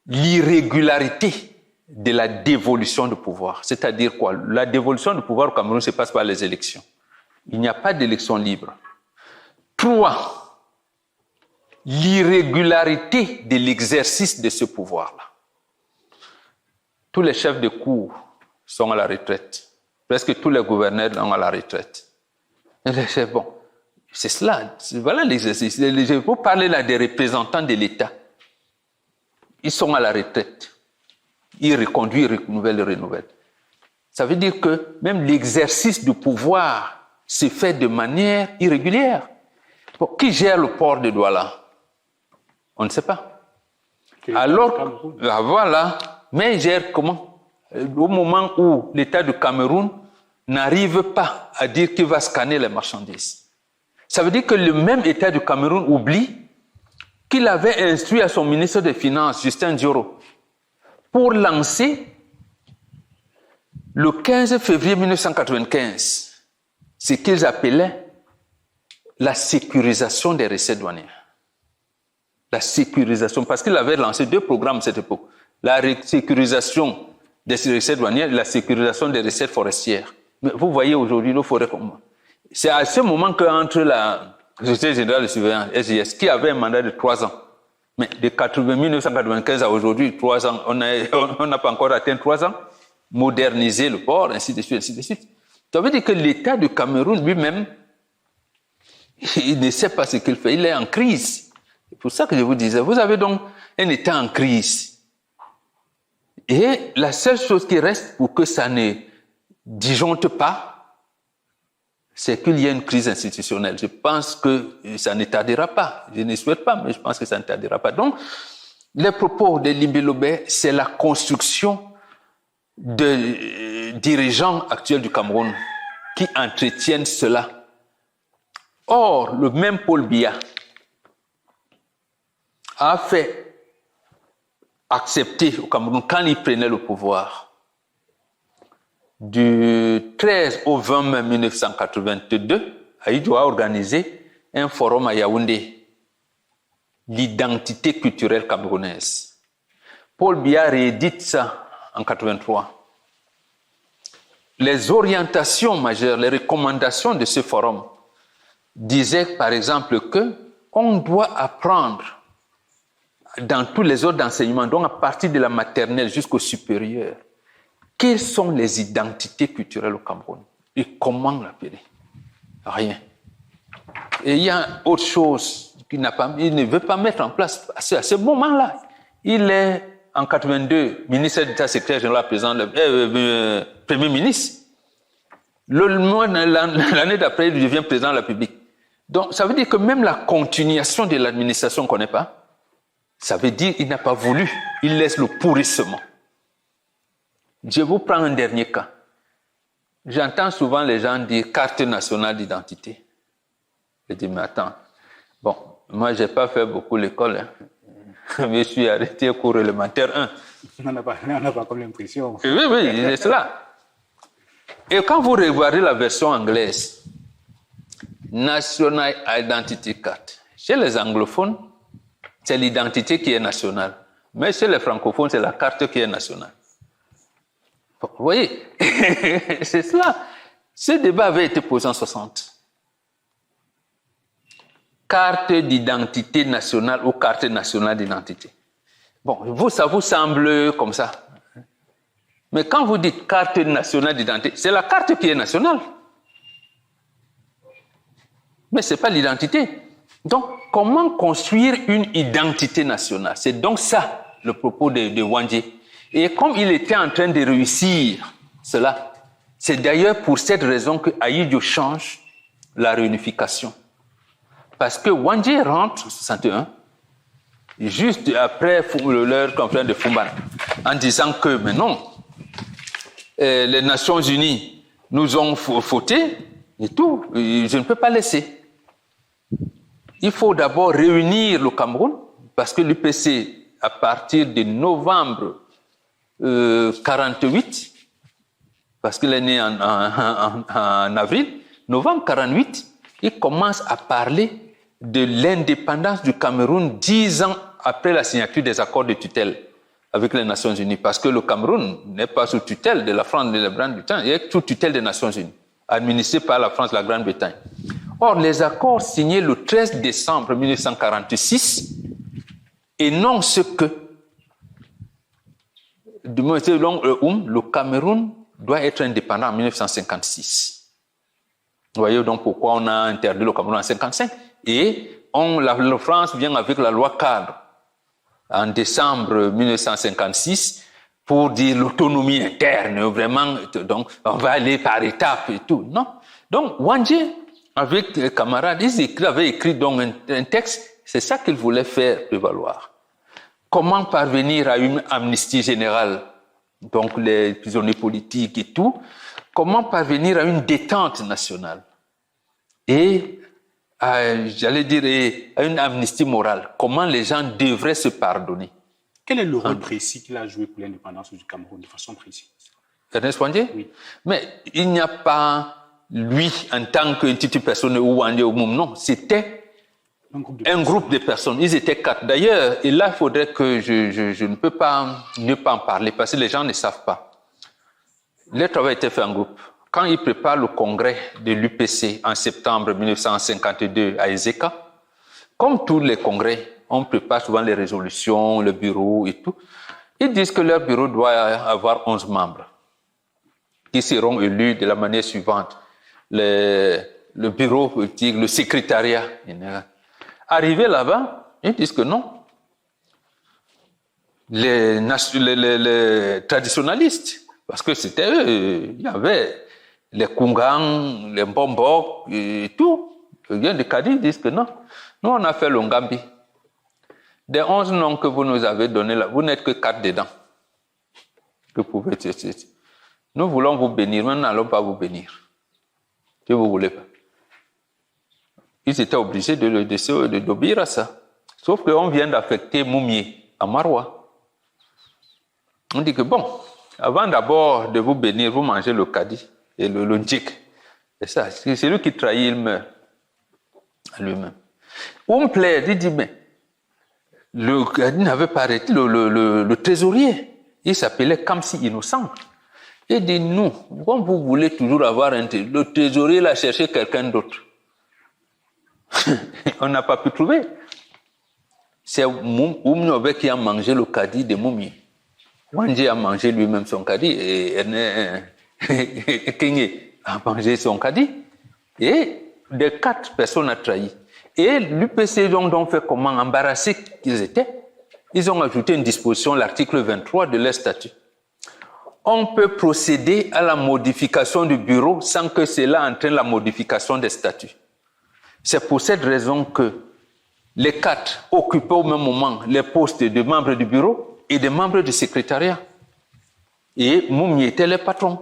l'irrégularité de la dévolution du pouvoir. C'est-à-dire quoi? La dévolution du pouvoir au Cameroun ne se passe par les élections. Il n'y a pas d'élection libre. 3, l'irrégularité de l'exercice de ce pouvoir-là. Tous les chefs de cour sont à la retraite. Presque tous les gouverneurs sont à la retraite. C'est bon. C'est cela. Voilà l'exercice. Je vous parler là des représentants de l'État. Ils sont à la retraite. Ils reconduisent, renouvellent. Ça veut dire que même l'exercice du pouvoir se fait de manière irrégulière. Bon, qui gère le port de Douala? On ne sait pas. Alors, voilà. Mais il gère comment? Au moment où l'État du Cameroun n'arrive pas à dire qu'il va scanner les marchandises. Ça veut dire que le même État du Cameroun oublie qu'il avait instruit à son ministre des Finances, Justin Dioro, pour lancer le 15 février 1995 ce qu'ils appelaient la sécurisation des recettes douanières. La sécurisation, parce qu'il avait lancé 2 programmes à cette époque. La sécurisation des recettes douanières et la sécurisation des recettes forestières. Mais vous voyez aujourd'hui nos forêts comment. C'est à ce moment qu'entre la Société Générale de Surveillance, SGS, qui avait un mandat de 3 ans, mais de 1995 à aujourd'hui, 3 ans, on n'a pas encore atteint 3 ans, moderniser le port, ainsi de suite, ainsi de suite. Ça veut dire que l'État du Cameroun lui-même, il ne sait pas ce qu'il fait, il est en crise. C'est pour ça que je vous disais, vous avez donc un État en crise. Et la seule chose qui reste pour que ça ne disjoncte pas, c'est qu'il y ait une crise institutionnelle. Je pense que ça ne tardera pas. Je ne souhaite pas, mais je pense que ça ne tardera pas. Donc, les propos de Limbi Lobé, c'est la construction de dirigeants actuels du Cameroun qui entretiennent cela. Or, le même Paul Biya a fait accepter au Cameroun, quand il prenait le pouvoir, du 13 au 20 mai 1982, Aïdjo a organisé un forum à Yaoundé, l'identité culturelle camerounaise. Paul Biya réédite ça en 83. Les orientations majeures, les recommandations de ce forum disaient par exemple que on doit apprendre dans tous les autres enseignements, donc à partir de la maternelle jusqu'au supérieur, quelles sont les identités culturelles au Cameroun et comment l'appeler? Rien. Et il y a autre chose qu'il ne veut pas mettre en place. À ce moment-là, il est en 82 ministre d'État, secrétaire général, président, premier ministre. L'année d'après, il devient président de la République. Donc, ça veut dire que même la continuation de l'administration qu'on ne connaît pas, ça veut dire qu'il n'a pas voulu. Il laisse le pourrissement. Je vous prends un dernier cas. J'entends souvent les gens dire carte nationale d'identité. Je dis, mais attends, bon, moi, je n'ai pas fait beaucoup l'école. Hein. Je me suis arrêté au cours élémentaire 1. On n'a pas comme l'impression. Oui, c'est cela. Et quand vous regardez la version anglaise, National Identity Card, chez les anglophones, c'est l'identité qui est nationale. Mais chez les francophones, c'est la carte qui est nationale. Vous voyez, c'est cela. Ce débat avait été posé en 60. Carte d'identité nationale ou carte nationale d'identité. Bon, vous, ça vous semble comme ça. Mais quand vous dites carte nationale d'identité, c'est la carte qui est nationale. Mais ce n'est pas l'identité. Donc, comment construire une identité nationale? C'est donc ça, le propos de Wangé. Et comme il était en train de réussir cela, c'est d'ailleurs pour cette raison que Ahidjo change la réunification. Parce que Wangé rentre en 61, juste après leur conférence de Fumban, en disant que, mais non, les Nations Unies nous ont fauté et tout, je ne peux pas laisser. Il faut d'abord réunir le Cameroun, parce que l'UPC, à partir de novembre 48, parce qu'il est né en avril, novembre 48, il commence à parler de l'indépendance du Cameroun 10 ans après la signature des accords de tutelle avec les Nations Unies, parce que le Cameroun n'est pas sous tutelle de la France et de la Grande-Bretagne, il est sous tutelle des Nations Unies, administré par la France et la Grande-Bretagne. Or, les accords signés le 13 décembre 1946 énoncent ce que, le Cameroun doit être indépendant en 1956. Vous voyez donc pourquoi on a interdit le Cameroun en 1955. Et la France vient avec la loi cadre en décembre 1956 pour dire l'autonomie interne, vraiment, donc on va aller par étapes et tout. Non. Donc, Wangé, avec les camarades, ils avaient écrit donc un texte, c'est ça qu'ils voulaient faire prévaloir. Comment parvenir à une amnistie générale, donc les prisonniers politiques et tout, comment parvenir à une détente nationale et, j'allais dire, à une amnistie morale, comment les gens devraient se pardonner. Quel est le rôle précis qu'il a joué pour l'indépendance du Cameroun, de façon précise? Ernest Wangé? Oui. Mais il n'y a pas, lui, en tant qu'entité personne ou Wangé ou Moum, non, c'était un groupe de personnes. Ils étaient 4. D'ailleurs, et là, il faudrait que je ne peux pas ne pas en parler parce que les gens ne savent pas. Le travail a été fait en groupe. Quand ils préparent le congrès de l'UPC en septembre 1952 à Ezeka, comme tous les congrès, on prépare souvent les résolutions, le bureau et tout. Ils disent que leur bureau doit avoir 11 membres qui seront élus de la manière suivante. Le bureau politique, le secrétariat. Arrivé là-bas, ils disent que non. Les traditionalistes, parce que c'était eux, il y avait les Kungang, les Mbombok et tout. Les gens de Kadi disent que non. Nous, on a fait le Ngambi. Des 11 noms que vous nous avez donnés là, vous n'êtes que 4 dedans. Que vous pouvez tester. Nous voulons vous bénir, mais nous n'allons pas vous bénir. Si vous ne voulez pas. Ils étaient obligés d'obéir à ça. Sauf qu'on vient d'affecter Moumié à Maroua. On dit que bon, avant d'abord de vous bénir, vous mangez le kadi et le djik. C'est ça. C'est lui qui trahit, il meurt à lui-même. On me plaît, il dit, mais le kadi n'avait pas arrêté le trésorier. Il s'appelait Kamsi Innocent. Il dit, nous, comme vous voulez toujours avoir le trésorier, il a cherché quelqu'un d'autre. On n'a pas pu trouver. C'est Oumnové qui a mangé le kadi de Moumi. Wangé a mangé lui-même son kadi et Kengé a mangé son kadi. Et des 4 personnes ont trahi. Et l'UPC donc fait comment, embarrassés qu'ils étaient, ils ont ajouté une disposition, l'article 23 de leur statut. On peut procéder à la modification du bureau sans que cela entraîne la modification des statuts. C'est pour cette raison que les 4 occupaient au même moment les postes de membres du bureau et de membres du secrétariat. Et Moumi était le patron.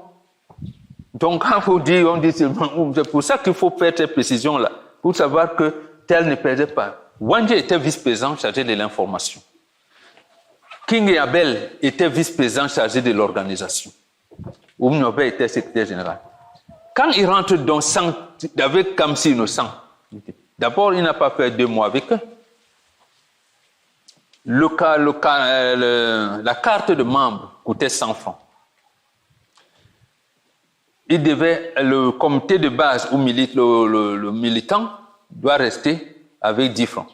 Donc quand vous dites, on dit c'est pour ça qu'il faut faire cette précision-là, pour savoir que tel ne perdait pas. Wangé était vice-président chargé de l'information. King et Abel étaient vice-présidents chargés de l'organisation. Oumniobe était secrétaire général. Quand il rentre avec Kamsi Innocent, d'abord, il n'a pas fait 2 mois avec eux. La carte de membre coûtait 100 francs. Le comité de base où milite le militant doit rester avec 10 francs.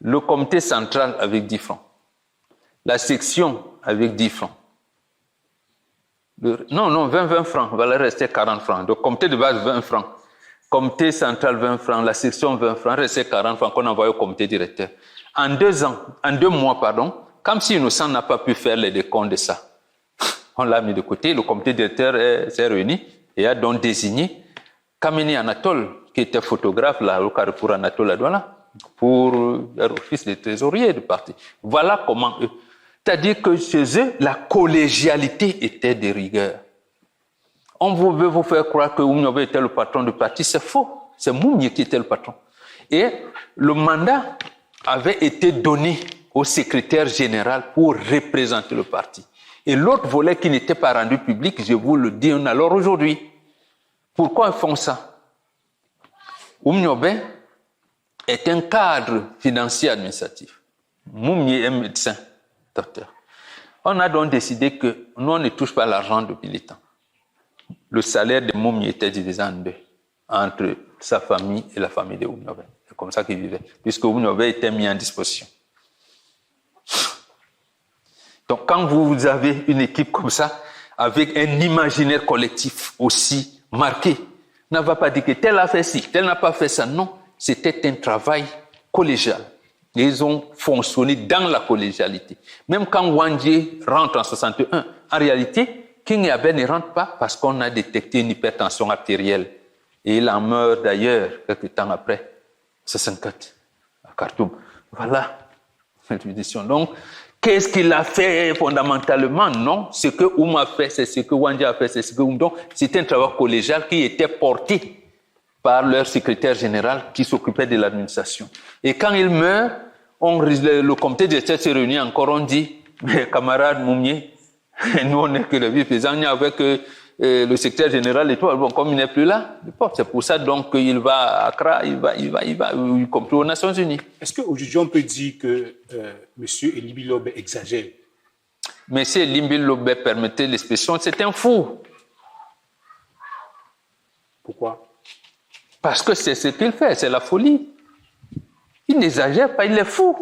Le comité central avec 10 francs. La section avec 10 francs. 20 francs, va rester 40 francs. Le comité de base, 20 francs. Comité central, 20 francs. La section, 20 francs. Restait 40 francs qu'on envoyait au comité directeur. En 2 mois, comme si Innocent n'a pas pu faire les décomptes de ça. On l'a mis de côté. Le comité directeur s'est réuni et a donc désigné Kameni Anatole, qui était photographe là, au Carrefour Anatole Adouala, pour l'office de trésorier du parti. Voilà comment eux. C'est-à-dire que chez eux, la collégialité était de rigueur. On veut vous faire croire que Oumniobe était le patron du parti, c'est faux. C'est Mounier qui était le patron. Et le mandat avait été donné au secrétaire général pour représenter le parti. Et l'autre volet qui n'était pas rendu public, je vous le dis alors aujourd'hui. Pourquoi ils font ça? Oumniobe est un cadre financier administratif. Mounier est médecin, docteur. On a donc décidé que nous, on ne touche pas l'argent de militant. Le salaire de Mounier était divisé en 2, entre sa famille et la famille de Oumniobe. C'est comme ça qu'il vivait, puisque Oumniobe était mis en disposition. Donc, quand vous avez une équipe comme ça, avec un imaginaire collectif aussi marqué, on ne va pas dire que tel a fait ci, tel n'a pas fait ça. Non, c'était un travail collégial. Ils ont fonctionné dans la collégialité. Même quand Wandje rentre en 61, en réalité, King Yabé ne rentre pas parce qu'on a détecté une hypertension artérielle. Et il en meurt d'ailleurs quelques temps après, 64, à Khartoum. Voilà l'édition. Donc, qu'est-ce qu'il a fait fondamentalement? Non, ce que Oum a fait, c'est ce que Wandje a fait, c'est ce que Oum. Donc, c'était un travail collégial qui était porté par leur secrétaire général qui s'occupait de l'administration. Et quand il meurt, le comité de tête se réunit encore, on dit, mais camarade Mounier, nous on n'est que le vice-président, il n'y avait que le secrétaire général et tout, bon, comme il n'est plus là, c'est pour ça donc qu'il va à Accra, il va, y compris aux Nations Unies. Est-ce qu'aujourd'hui on peut dire que M. Elimbi Lobe exagère? M. Elimbi Lobe, permettez l'expression, c'est un fou. Pourquoi? Parce que c'est ce qu'il fait, c'est la folie. Il n'exagère pas, il est fou.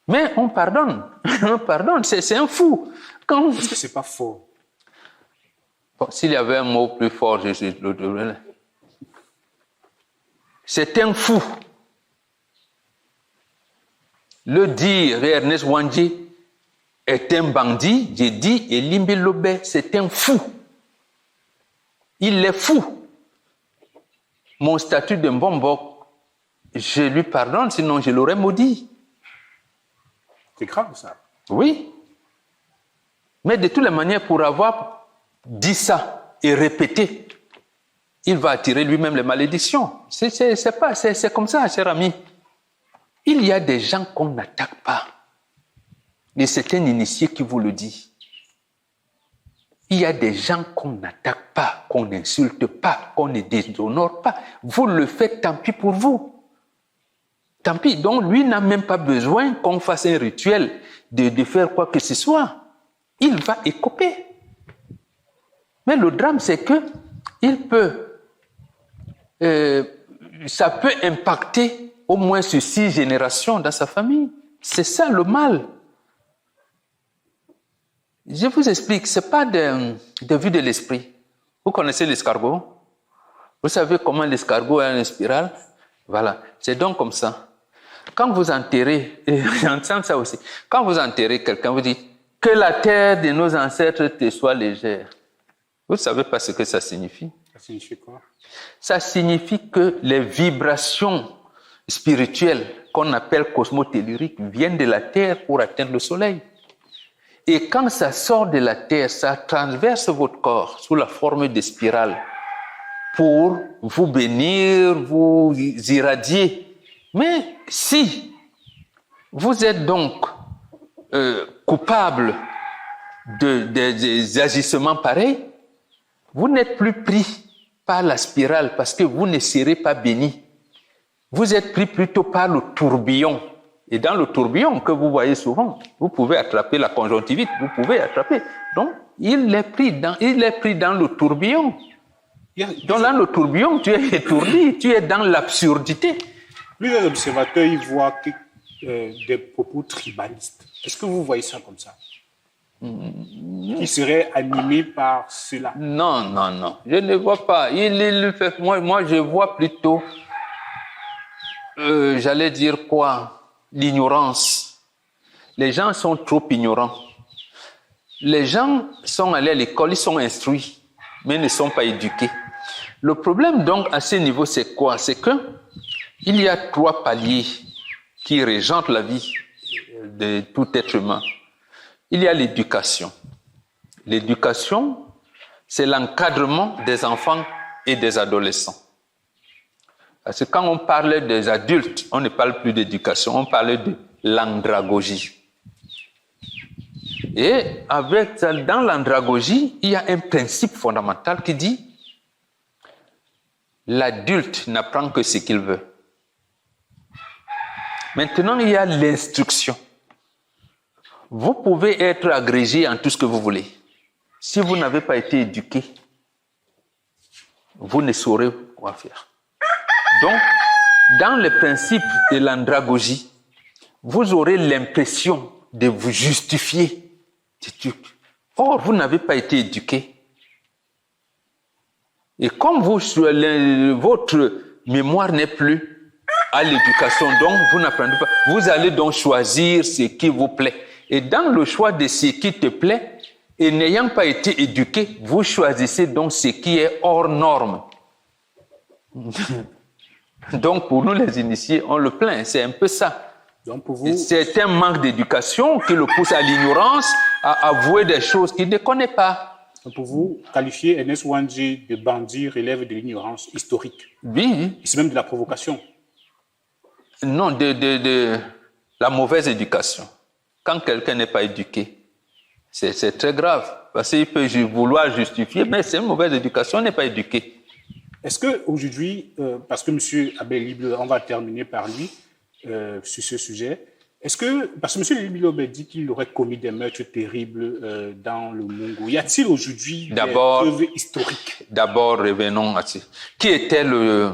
Mais on pardonne, c'est un fou. Est-ce que c'est pas fort? Bon, s'il y avait un mot plus fort, je le donnerais. C'est un fou. Le dire Ernest Wandje est un bandit, j'ai dit Elimbi Lobe, c'est un fou. Il est fou. Mon statut de Mbombok, je lui pardonne, sinon je l'aurais maudit. C'est grave, ça. Oui. Mais de toutes les manières, pour avoir dit ça et répété, il va attirer lui-même les malédictions. C'est comme ça, cher ami. Il y a des gens qu'on n'attaque pas. Et c'est un initié qui vous le dit. Il y a des gens qu'on n'attaque pas, qu'on n'insulte pas, qu'on ne déshonore pas. Vous le faites, tant pis pour vous. Tant pis. Donc, lui n'a même pas besoin qu'on fasse un rituel de faire quoi que ce soit. Il va écoper. Mais le drame, c'est que ça peut impacter au moins sur 6 générations dans sa famille. C'est ça le mal. Je vous explique, ce n'est pas de vue de l'esprit. Vous connaissez l'escargot? Vous savez comment l'escargot a une spirale? Voilà, c'est donc comme ça. Quand vous enterrez, et j'entends ça aussi, quand vous enterrez quelqu'un, vous dites que la terre de nos ancêtres te soit légère. Vous ne savez pas ce que ça signifie? Ça signifie quoi? Ça signifie que les vibrations spirituelles qu'on appelle cosmotelluriques viennent de la terre pour atteindre le soleil. Et quand ça sort de la terre, ça traverse votre corps sous la forme de spirale pour vous bénir, vous irradier. Mais si vous êtes donc coupable des agissements pareils, vous n'êtes plus pris par la spirale parce que vous ne serez pas béni. Vous êtes pris plutôt par le tourbillon. Et dans le tourbillon que vous voyez souvent, vous pouvez attraper la conjonctivite, vous pouvez attraper. Donc, il est pris dans le tourbillon. Donc dans le tourbillon, tu es étourdi, tu es dans l'absurdité. Plusieurs observateurs y voient des propos tribalistes. Est-ce que vous voyez ça comme ça? Qui serait animé par cela? Non. Je ne vois pas. Moi, je vois plutôt, j'allais dire quoi? L'ignorance. Les gens sont trop ignorants. Les gens sont allés à l'école, ils sont instruits, mais ne sont pas éduqués. Le problème donc à ce niveau, c'est quoi? C'est que il y a 3 paliers qui régentent la vie de tout être humain. Il y a l'éducation. L'éducation, c'est l'encadrement des enfants et des adolescents. Parce que quand on parle des adultes, on ne parle plus d'éducation, on parle de l'andragogie. Et dans l'andragogie, il y a un principe fondamental qui dit l'adulte n'apprend que ce qu'il veut. Maintenant, il y a l'instruction. Vous pouvez être agrégé en tout ce que vous voulez. Si vous n'avez pas été éduqué, vous ne saurez quoi faire. Donc, dans le principe de l'andragogie, vous aurez l'impression de vous justifier des trucs. Or, vous n'avez pas été éduqué. Et comme votre mémoire n'est plus à l'éducation, donc vous n'apprenez pas, vous allez donc choisir ce qui vous plaît. Et dans le choix de ce qui te plaît, et n'ayant pas été éduqué, vous choisissez donc ce qui est hors norme. Donc, pour nous, les initiés, on le plaint. C'est un peu ça. Donc pour vous, c'est un manque d'éducation qui le pousse à l'ignorance, à avouer des choses qu'il ne connaît pas. Donc pour vous, qualifier Ernest Ouandjé de bandit relève de l'ignorance historique. Oui. C'est même de la provocation. Non, de la mauvaise éducation. Quand quelqu'un n'est pas éduqué, c'est très grave. Parce qu'il peut vouloir justifier, mais c'est une mauvaise éducation, on n'est pas éduqué. Est-ce qu'aujourd'hui, parce que M. Abel Lible, on va terminer par lui sur ce sujet, parce que M. Lible dit qu'il aurait commis des meurtres terribles dans le Mungo, y a-t-il aujourd'hui des preuves historiques? D'abord, revenons à ça. Qui était le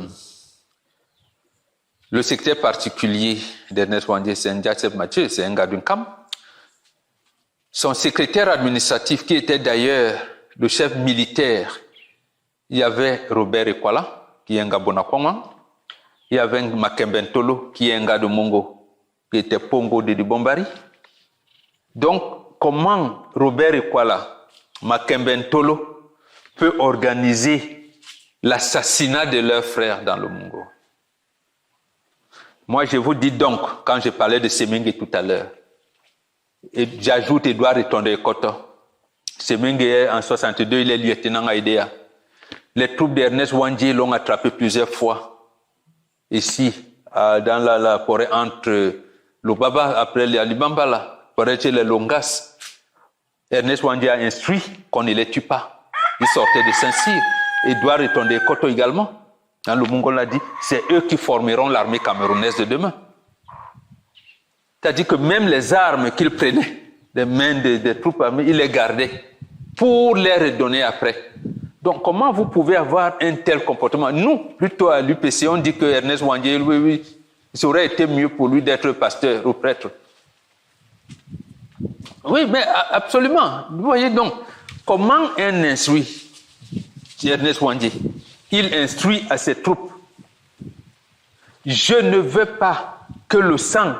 secrétaire particulier d'Ernest Ouandjé? C'est Ndiatsep Mathieu, c'est un gars d'un camp. Son secrétaire administratif, qui était d'ailleurs le chef militaire, il y avait Robert Ekwala, qui est un gars Bonakwama. Il y avait Makembe Ntolo, qui est un gars de Mongo, qui était Pongo de Bombari. Donc, comment Robert Ekwala, Makembe Ntolo, peut organiser l'assassinat de leur frère dans le Mongo? Moi, je vous dis donc, quand je parlais de Semengue tout à l'heure, et j'ajoute Edouard Etonde Koto. Semengue, en 62, il est lieutenant à IDEA. Les troupes d'Ernest Ouandjé l'ont attrapé plusieurs fois. Ici, dans la forêt entre le Baba, après les Alibamba, là, forêt chez les Longas. Ernest Ouandjé a instruit qu'on ne les tue pas. Ils sortaient de Saint-Cyr. Edouard Etonde Koto également. Dans le Mongol a dit, c'est eux qui formeront l'armée camerounaise de demain. C'est-à-dire que même les armes qu'il prenait des mains des troupes armées, il les gardait pour les redonner après. Donc, comment vous pouvez avoir un tel comportement? Nous, plutôt à l'UPC, on dit que Ernest Ouandjé, oui, ça aurait été mieux pour lui d'être pasteur ou prêtre. Oui, mais absolument. Vous voyez donc, comment un instruit, Ernest Ouandjé, il instruit à ses troupes, je ne veux pas que le sang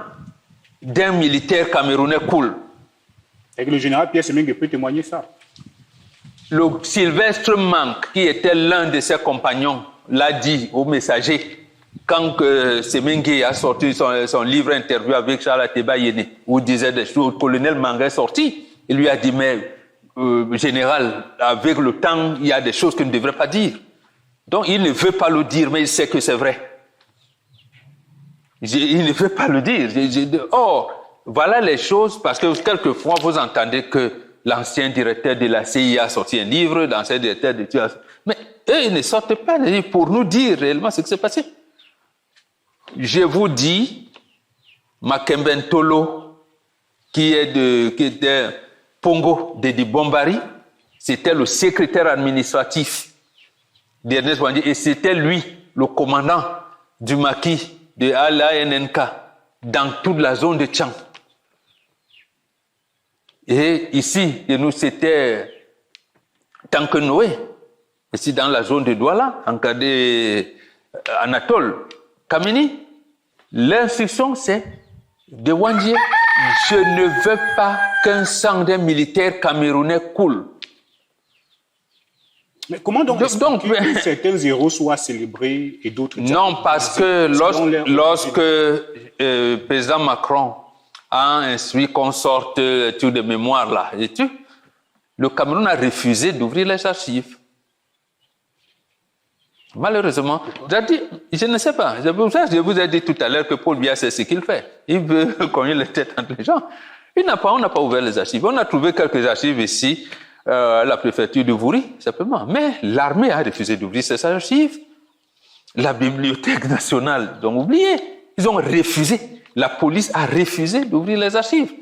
d'un militaire camerounais coule. Et que le général Pierre Semengue peut témoigner ça. Le Sylvestre Manque, qui était l'un de ses compagnons, l'a dit au messager quand Semengue a sorti son livre interview avec Charles Ateba Yéné, où il disait des choses, le colonel Mangue est sorti, il lui a dit, mais général, avec le temps, il y a des choses qu'il ne devrait pas dire. Donc il ne veut pas le dire, mais il sait que c'est vrai. Il ne veut pas le dire. Or, voilà les choses, parce que quelquefois vous entendez que l'ancien directeur de la CIA a sorti un livre, l'ancien directeur de... Mais eux, ils ne sortent pas des livres pour nous dire réellement ce qui s'est passé. Je vous dis, Makembe Ntolo, qui était Pongo de Bombari, c'était le secrétaire administratif d'Ernest Ouandji et c'était lui, le commandant du maquis de l'ANNK dans toute la zone de Tchang. Et ici, nous, c'était Tanke Noé, ici dans la zone de Douala, en cas d'Anatole Kameni. L'instruction, c'est de Ouandji, je ne veux pas qu'un sang d'un militaire camerounais coule. Mais comment donc que certains héros soient célébrés et d'autres... Non, parce que lorsque le président Macron a instruit qu'on sorte tout de mémoire là, et tout, le Cameroun a refusé d'ouvrir les archives. Malheureusement, je ne sais pas, je vous ai dit tout à l'heure que Paul Biya sait ce qu'il fait. Il veut cogner les têtes entre les gens. On n'a pas ouvert les archives. On a trouvé quelques archives ici, à la préfecture de Vouri, simplement. Mais l'armée a refusé d'ouvrir ces archives. La Bibliothèque nationale, ils ont oublié. Ils ont refusé. La police a refusé d'ouvrir les archives.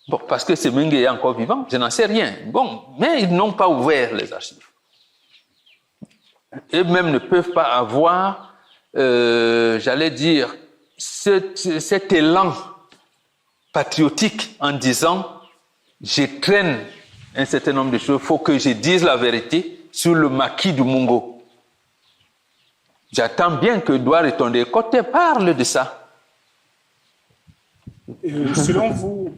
Bon, parce que Semengue est encore vivant, je n'en sais rien. Bon, mais ils n'ont pas ouvert les archives. Eux-mêmes ne peuvent pas avoir, j'allais dire, cet élan patriotique en disant je traîne un certain nombre de choses, il faut que je dise la vérité sur le maquis du Mungo. J'attends bien que Douare Tondé Côté parle de ça. Selon vous,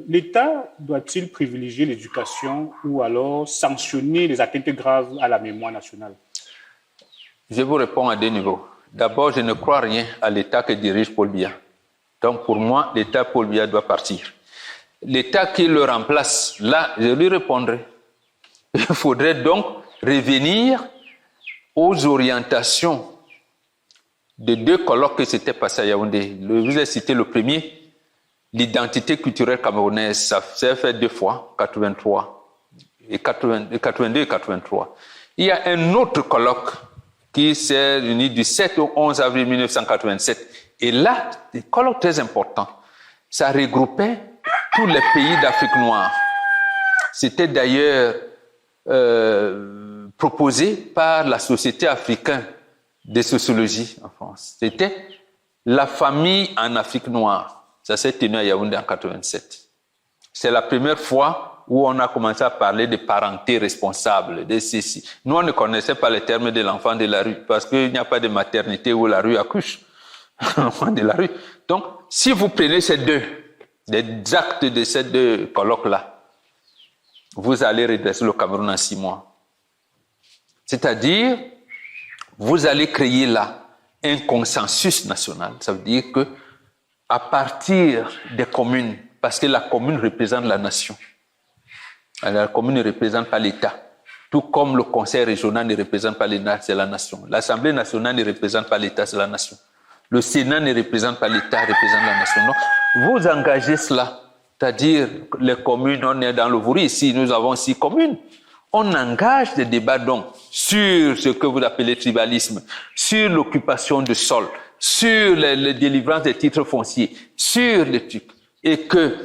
l'État doit-il privilégier l'éducation ou alors sanctionner les atteintes graves à la mémoire nationale? Je vous réponds à deux niveaux. D'abord, je ne crois rien à l'État que dirige Paul Biya. Donc, pour moi, l'État Paul Biya doit partir. L'État qui le remplace, là, je lui répondrai. Il faudrait donc revenir aux orientations de deux colloques que c'était passé à Yaoundé. Je vous ai cité le premier, l'identité culturelle camerounaise. Ça s'est fait deux fois, 82 et 83. Il y a un autre colloque qui s'est réuni du 7 au 11 avril 1987. Et là, un colloque très important. Ça regroupait tous les pays d'Afrique noire. C'était d'ailleurs proposé par la Société africaine de sociologie en France. C'était la famille en Afrique noire. Ça s'est tenu à Yaoundé en 87. C'est la première fois où on a commencé à parler de parenté responsable, de ceci. Nous, on ne connaissait pas les termes de l'enfant de la rue, parce qu'il n'y a pas de maternité où la rue accouche. L'enfant de la rue. Donc, si vous prenez ces deux, les actes de ces deux colloques-là, vous allez redresser le Cameroun en 6 mois. C'est-à-dire, vous allez créer là un consensus national. Ça veut dire que, à partir des communes, parce que la commune représente la nation, la commune ne représente pas l'État, tout comme le conseil régional ne représente pas l'État, c'est la nation. L'Assemblée nationale ne représente pas l'État, c'est la nation. Le Sénat ne représente pas l'État, représente la nation. Donc, vous engagez cela, c'est-à-dire les communes, on est dans le Vouri, ici nous avons 6 communes. On engage des débats donc sur ce que vous appelez tribalisme, sur l'occupation de sol, sur les délivrances des titres fonciers, sur les trucs, et que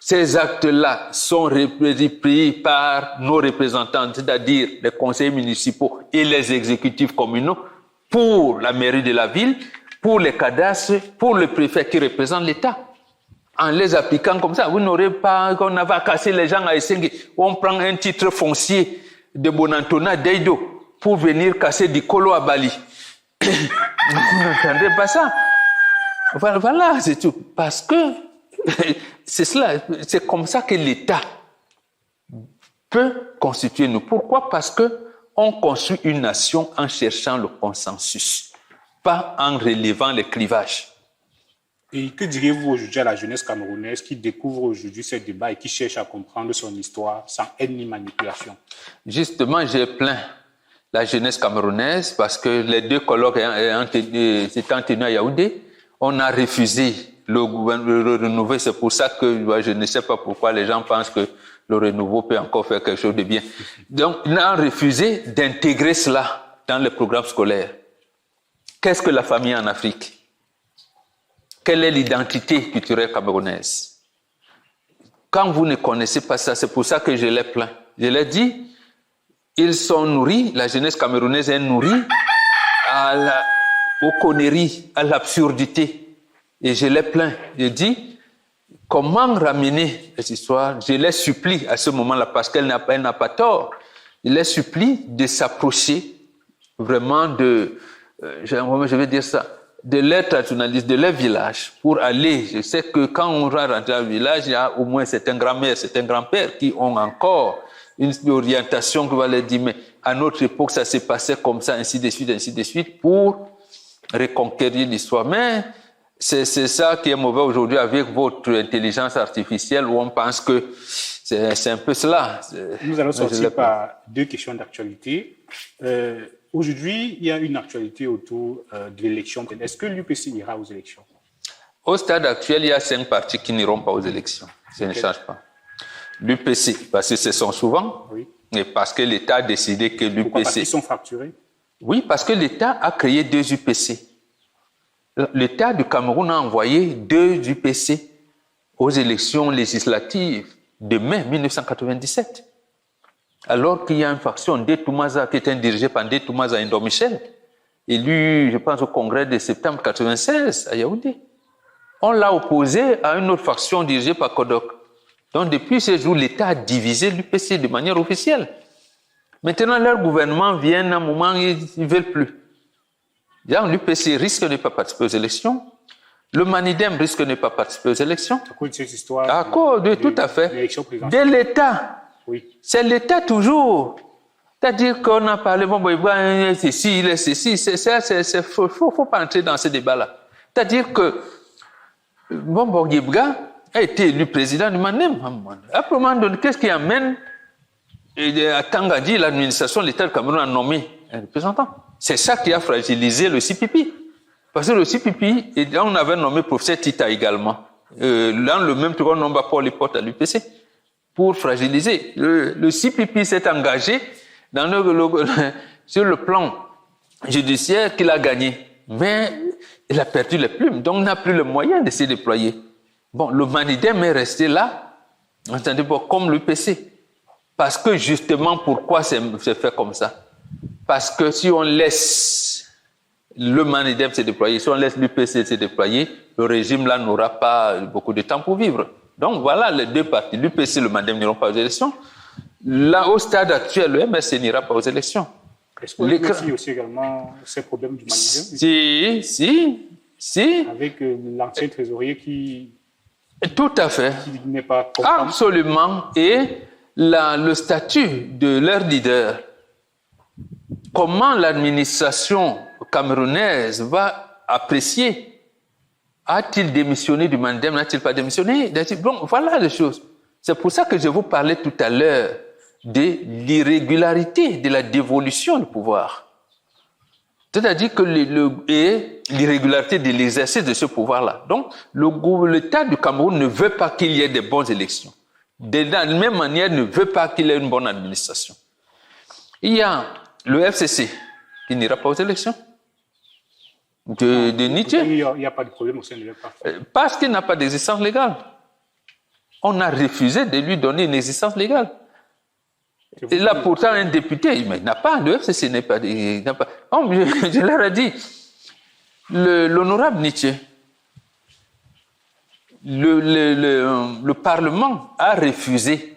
ces actes-là sont repris par nos représentants, c'est-à-dire les conseils municipaux et les exécutifs communaux, pour la mairie de la ville, pour les cadastres, pour le préfet qui représente l'État. En les appliquant comme ça, vous n'aurez pas, qu'on va casser les gens à Essengue, on prend un titre foncier de Bonantona d'Eido pour venir casser du Kolo à Bali. Vous n'entendez pas ça? Voilà, c'est tout. Parce que c'est cela, c'est comme ça que l'État peut constituer nous. Pourquoi? Parce que on construit une nation en cherchant le consensus, pas en relevant les clivages. Et que diriez-vous aujourd'hui à la jeunesse camerounaise qui découvre aujourd'hui ce débat et qui cherche à comprendre son histoire sans haine ni manipulation? Justement, j'ai plaint la jeunesse camerounaise parce que les deux colloques s'étant tenus à Yaoundé, on a refusé le renouveau, c'est pour ça que je ne sais pas pourquoi les gens pensent que le renouveau peut encore faire quelque chose de bien. Donc, il a refusé d'intégrer cela dans les programmes scolaires. Qu'est-ce que la famille en Afrique? Quelle est l'identité culturelle camerounaise? Quand vous ne connaissez pas ça, c'est pour ça que je l'ai plaint. Je l'ai dit, ils sont nourris, la jeunesse camerounaise est nourrie aux conneries, à l'absurdité. Et je l'ai plaint. Je dis, comment ramener cette histoire? Je les supplie à ce moment-là, parce qu'elle n'a pas tort. Je les supplie de s'approcher vraiment je vais dire ça, de leur traditionnalisme, de leur village, pour aller. Je sais que quand on va rentrer dans le village, il y a au moins certains grands-mères, certains grands-pères qui ont encore une orientation qui va leur dire, mais à notre époque, ça s'est passé comme ça, ainsi de suite, pour reconquérir l'histoire. Mais c'est ça qui est mauvais aujourd'hui avec votre intelligence artificielle, où on pense que c'est un peu cela. Nous allons sortir par deux questions d'actualité. Aujourd'hui, il y a une actualité autour de l'élection. Est-ce que l'UPC ira aux élections? Au stade actuel, il y a 5 partis qui n'iront pas aux élections. Ça ne change pas. L'UPC, parce que ce sont souvent, oui. Et parce que l'État a décidé que l'UPC... Pourquoi? Parce qu'ils sont fracturés? Oui, parce que l'État a créé 2 UPC. L'État du Cameroun a envoyé 2 UPC aux élections législatives de mai 1997. Alors qu'il y a une faction, Ndé-Toumaza, qui était dirigée par Ndé-Toumaza Ndor-Michel, élu, je pense, au congrès de septembre 1996 à Yaoundé. On l'a opposé à une autre faction dirigée par Kodok. Donc, depuis ce jour, l'État a divisé l'UPC de manière officielle. Maintenant, leur gouvernement vient à un moment où ils ne veulent plus. L'UPC risque de ne pas participer aux élections. Le Manidem risque de ne pas participer aux élections. À cause de cette histoire. À cause de tout à fait. De l'État. Oui. C'est l'État toujours. C'est-à-dire qu'on a parlé, c'est ceci, il faut pas entrer dans ce débat-là. C'est-à-dire que Bombo Yebga a été élu président du Mandem. À un moment donné, qu'est-ce qui amène à Tangadi, l'administration de l'État du Cameroun a nommé un représentant? C'est ça qui a fragilisé le CPP. Parce que le CPP, on avait nommé professeur Tita également. Dans le même truc, on nomme Paul Lipote à l'UPC. Pour fragiliser. Le CPP s'est engagé sur le plan judiciaire qu'il a gagné. Mais il a perdu les plumes, donc il n'a plus le moyen de se déployer. Bon, le Manidem est resté là, entendez, comme l'UPC. Parce que justement, pourquoi c'est fait comme ça? Parce que si on laisse le Manidem se déployer, si on laisse l'UPC se déployer, le régime là n'aura pas beaucoup de temps pour vivre. Donc voilà les 2 partis. L'UPC et le Mandem n'iront pas aux élections. Là, au stade actuel, le MSC n'ira pas aux élections. Est-ce que vous avez aussi également ces problèmes du Mandem? Si. Avec l'ancien trésorier qui... Tout à fait. Qui n'est pas content. Absolument. Et le statut de leur leader. Comment l'administration camerounaise va apprécier? A-t-il démissionné du Mandem? N'a-t-il pas démissionné? Bon, voilà les choses. C'est pour ça que je vous parlais tout à l'heure de l'irrégularité de la dévolution du pouvoir. C'est-à-dire que l'irrégularité de l'exercice de ce pouvoir-là. Donc, l'État du Cameroun ne veut pas qu'il y ait de bonnes élections. De la même manière, ne veut pas qu'il y ait une bonne administration. Il y a le FCC qui n'ira pas aux élections. De Nietzsche. Il n'y a pas de problème au sein de leur parti. Parce qu'il n'a pas d'existence légale. On a refusé de lui donner une existence légale. Il a pourtant un député, mais il n'a pas, le FCC n'a pas. Oh, je leur ai dit, l'honorable Nietzsche, le Parlement a refusé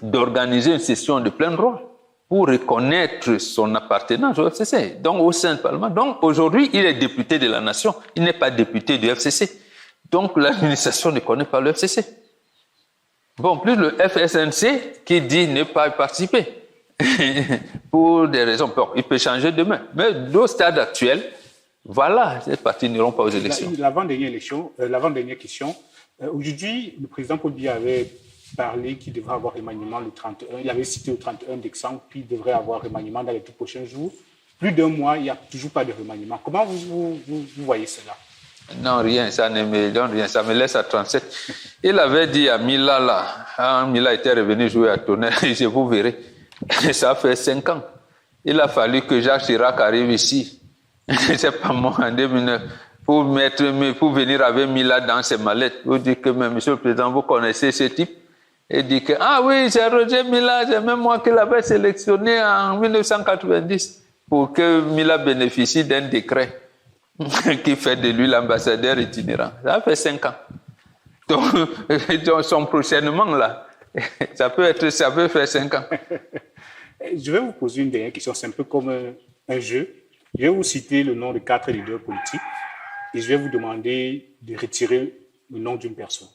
d'organiser une session de plein droit pour reconnaître son appartenance au FCC, donc au sein du Parlement. Donc aujourd'hui, il est député de la nation, il n'est pas député du FCC. Donc l'administration ne connaît pas le FCC. Bon, plus le FSNC qui dit ne pas y participer pour des raisons. Bon, il peut changer demain. Mais au stade actuel, voilà, ces partis n'iront pas aux élections. L'avant-dernière question. Aujourd'hui, le président Paul Biya avait parlé qu'il devrait avoir remaniement le 31. Il avait cité le 31 décembre, puis il devrait avoir remaniement dans les tout prochains jours. Plus d'1 mois, il n'y a toujours pas de remaniement. Comment vous voyez cela? Non, rien, ça ne me donne rien, ça me laisse à 37. Il avait dit à Mila, là, hein, Mila était revenu jouer à Tonnerre, je vous verrai. Ça fait 5 ans. Il a fallu que Jacques Chirac arrive ici, c'est pas moi, en 2009, pour venir avec Mila dans ses mallettes. Vous dites que, mais monsieur le président, vous connaissez ce type? Il dit que, ah oui, c'est Roger Mila, c'est même moi qui l'avais sélectionné en 1990 pour que Mila bénéficie d'un décret qui fait de lui l'ambassadeur itinérant. Ça fait 5 ans. Donc son prochainement, là, ça peut faire 5 ans. Je vais vous poser une dernière question. C'est un peu comme un jeu. Je vais vous citer le nom de 4 leaders politiques et je vais vous demander de retirer le nom d'une personne.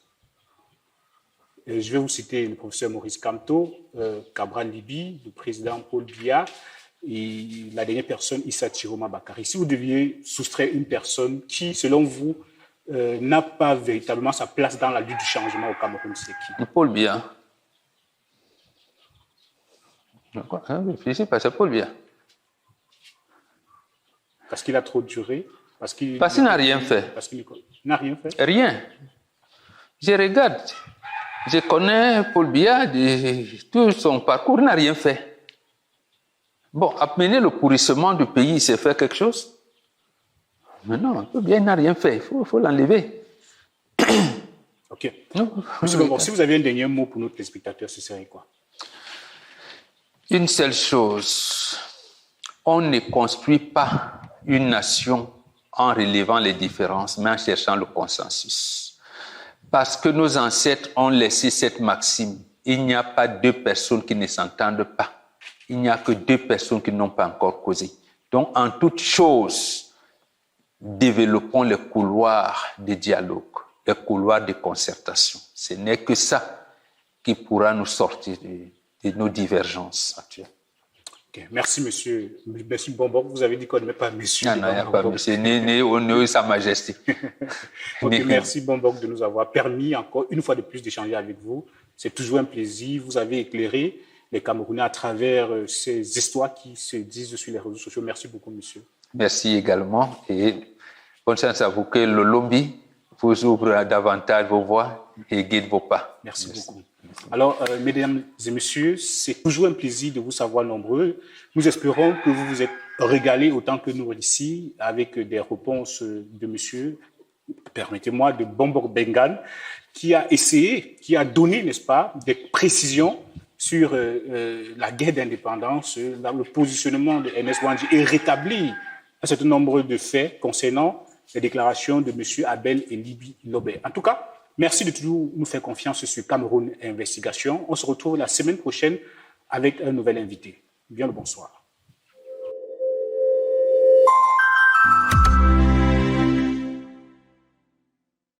Et je vais vous citer le professeur Maurice Kamto, Cabral Libi, le président Paul Biya et la dernière personne, Issa Chiroma Bakary. Si vous deviez soustraire une personne qui, selon vous, n'a pas véritablement sa place dans la lutte du changement au Cameroun, c'est qui? Paul Biya. Réfléchis, parce que Paul Biya. Parce qu'il a trop duré? Parce qu'il n'a rien fait. Parce qu'il n'a rien fait? Rien. Je regarde. Je connais Paul Biya, tout son parcours, il n'a rien fait. Bon, amener le pourrissement du pays, il s'est fait quelque chose? Mais non, Paul Biya n'a rien fait. Il faut l'enlever. Ok. Monsieur Bonbon, si vous aviez un dernier mot pour nos téléspectateurs, ce serait quoi? Une seule chose. On ne construit pas une nation en relevant les différences, mais en cherchant le consensus. Parce que nos ancêtres ont laissé cette maxime. Il n'y a pas 2 personnes qui ne s'entendent pas. Il n'y a que 2 personnes qui n'ont pas encore causé. Donc, en toute chose, développons les couloirs de dialogue, les couloirs de concertation. Ce n'est que ça qui pourra nous sortir de nos divergences actuelles. Okay. Merci, monsieur Bonbon. Vous avez dit qu'on n'aimait pas monsieur. Non, il n'y a pas monsieur. Né au Sa Majesté. Okay, merci, Bonbon, de nous avoir permis encore une fois de plus d'échanger avec vous. C'est toujours un plaisir. Vous avez éclairé les Camerounais à travers ces histoires qui se disent sur les réseaux sociaux. Merci beaucoup, monsieur. Merci également. Et bonne chance à vous que le lobby vous ouvre davantage vos voies et guide vos pas. Merci beaucoup. Alors, mesdames et messieurs, c'est toujours un plaisir de vous savoir nombreux. Nous espérons que vous vous êtes régalés autant que nous ici avec des réponses de monsieur, permettez-moi, de Bombok Bengan, qui a essayé, qui a donné, n'est-ce pas, des précisions sur la guerre d'indépendance, le positionnement de MS Wandji et rétablir un certain nombre de faits concernant les déclarations de monsieur Abel et Libi Lobé. En tout cas, merci de toujours nous faire confiance sur Cameroun Investigation. On se retrouve la semaine prochaine avec un nouvel invité. Bien le bonsoir.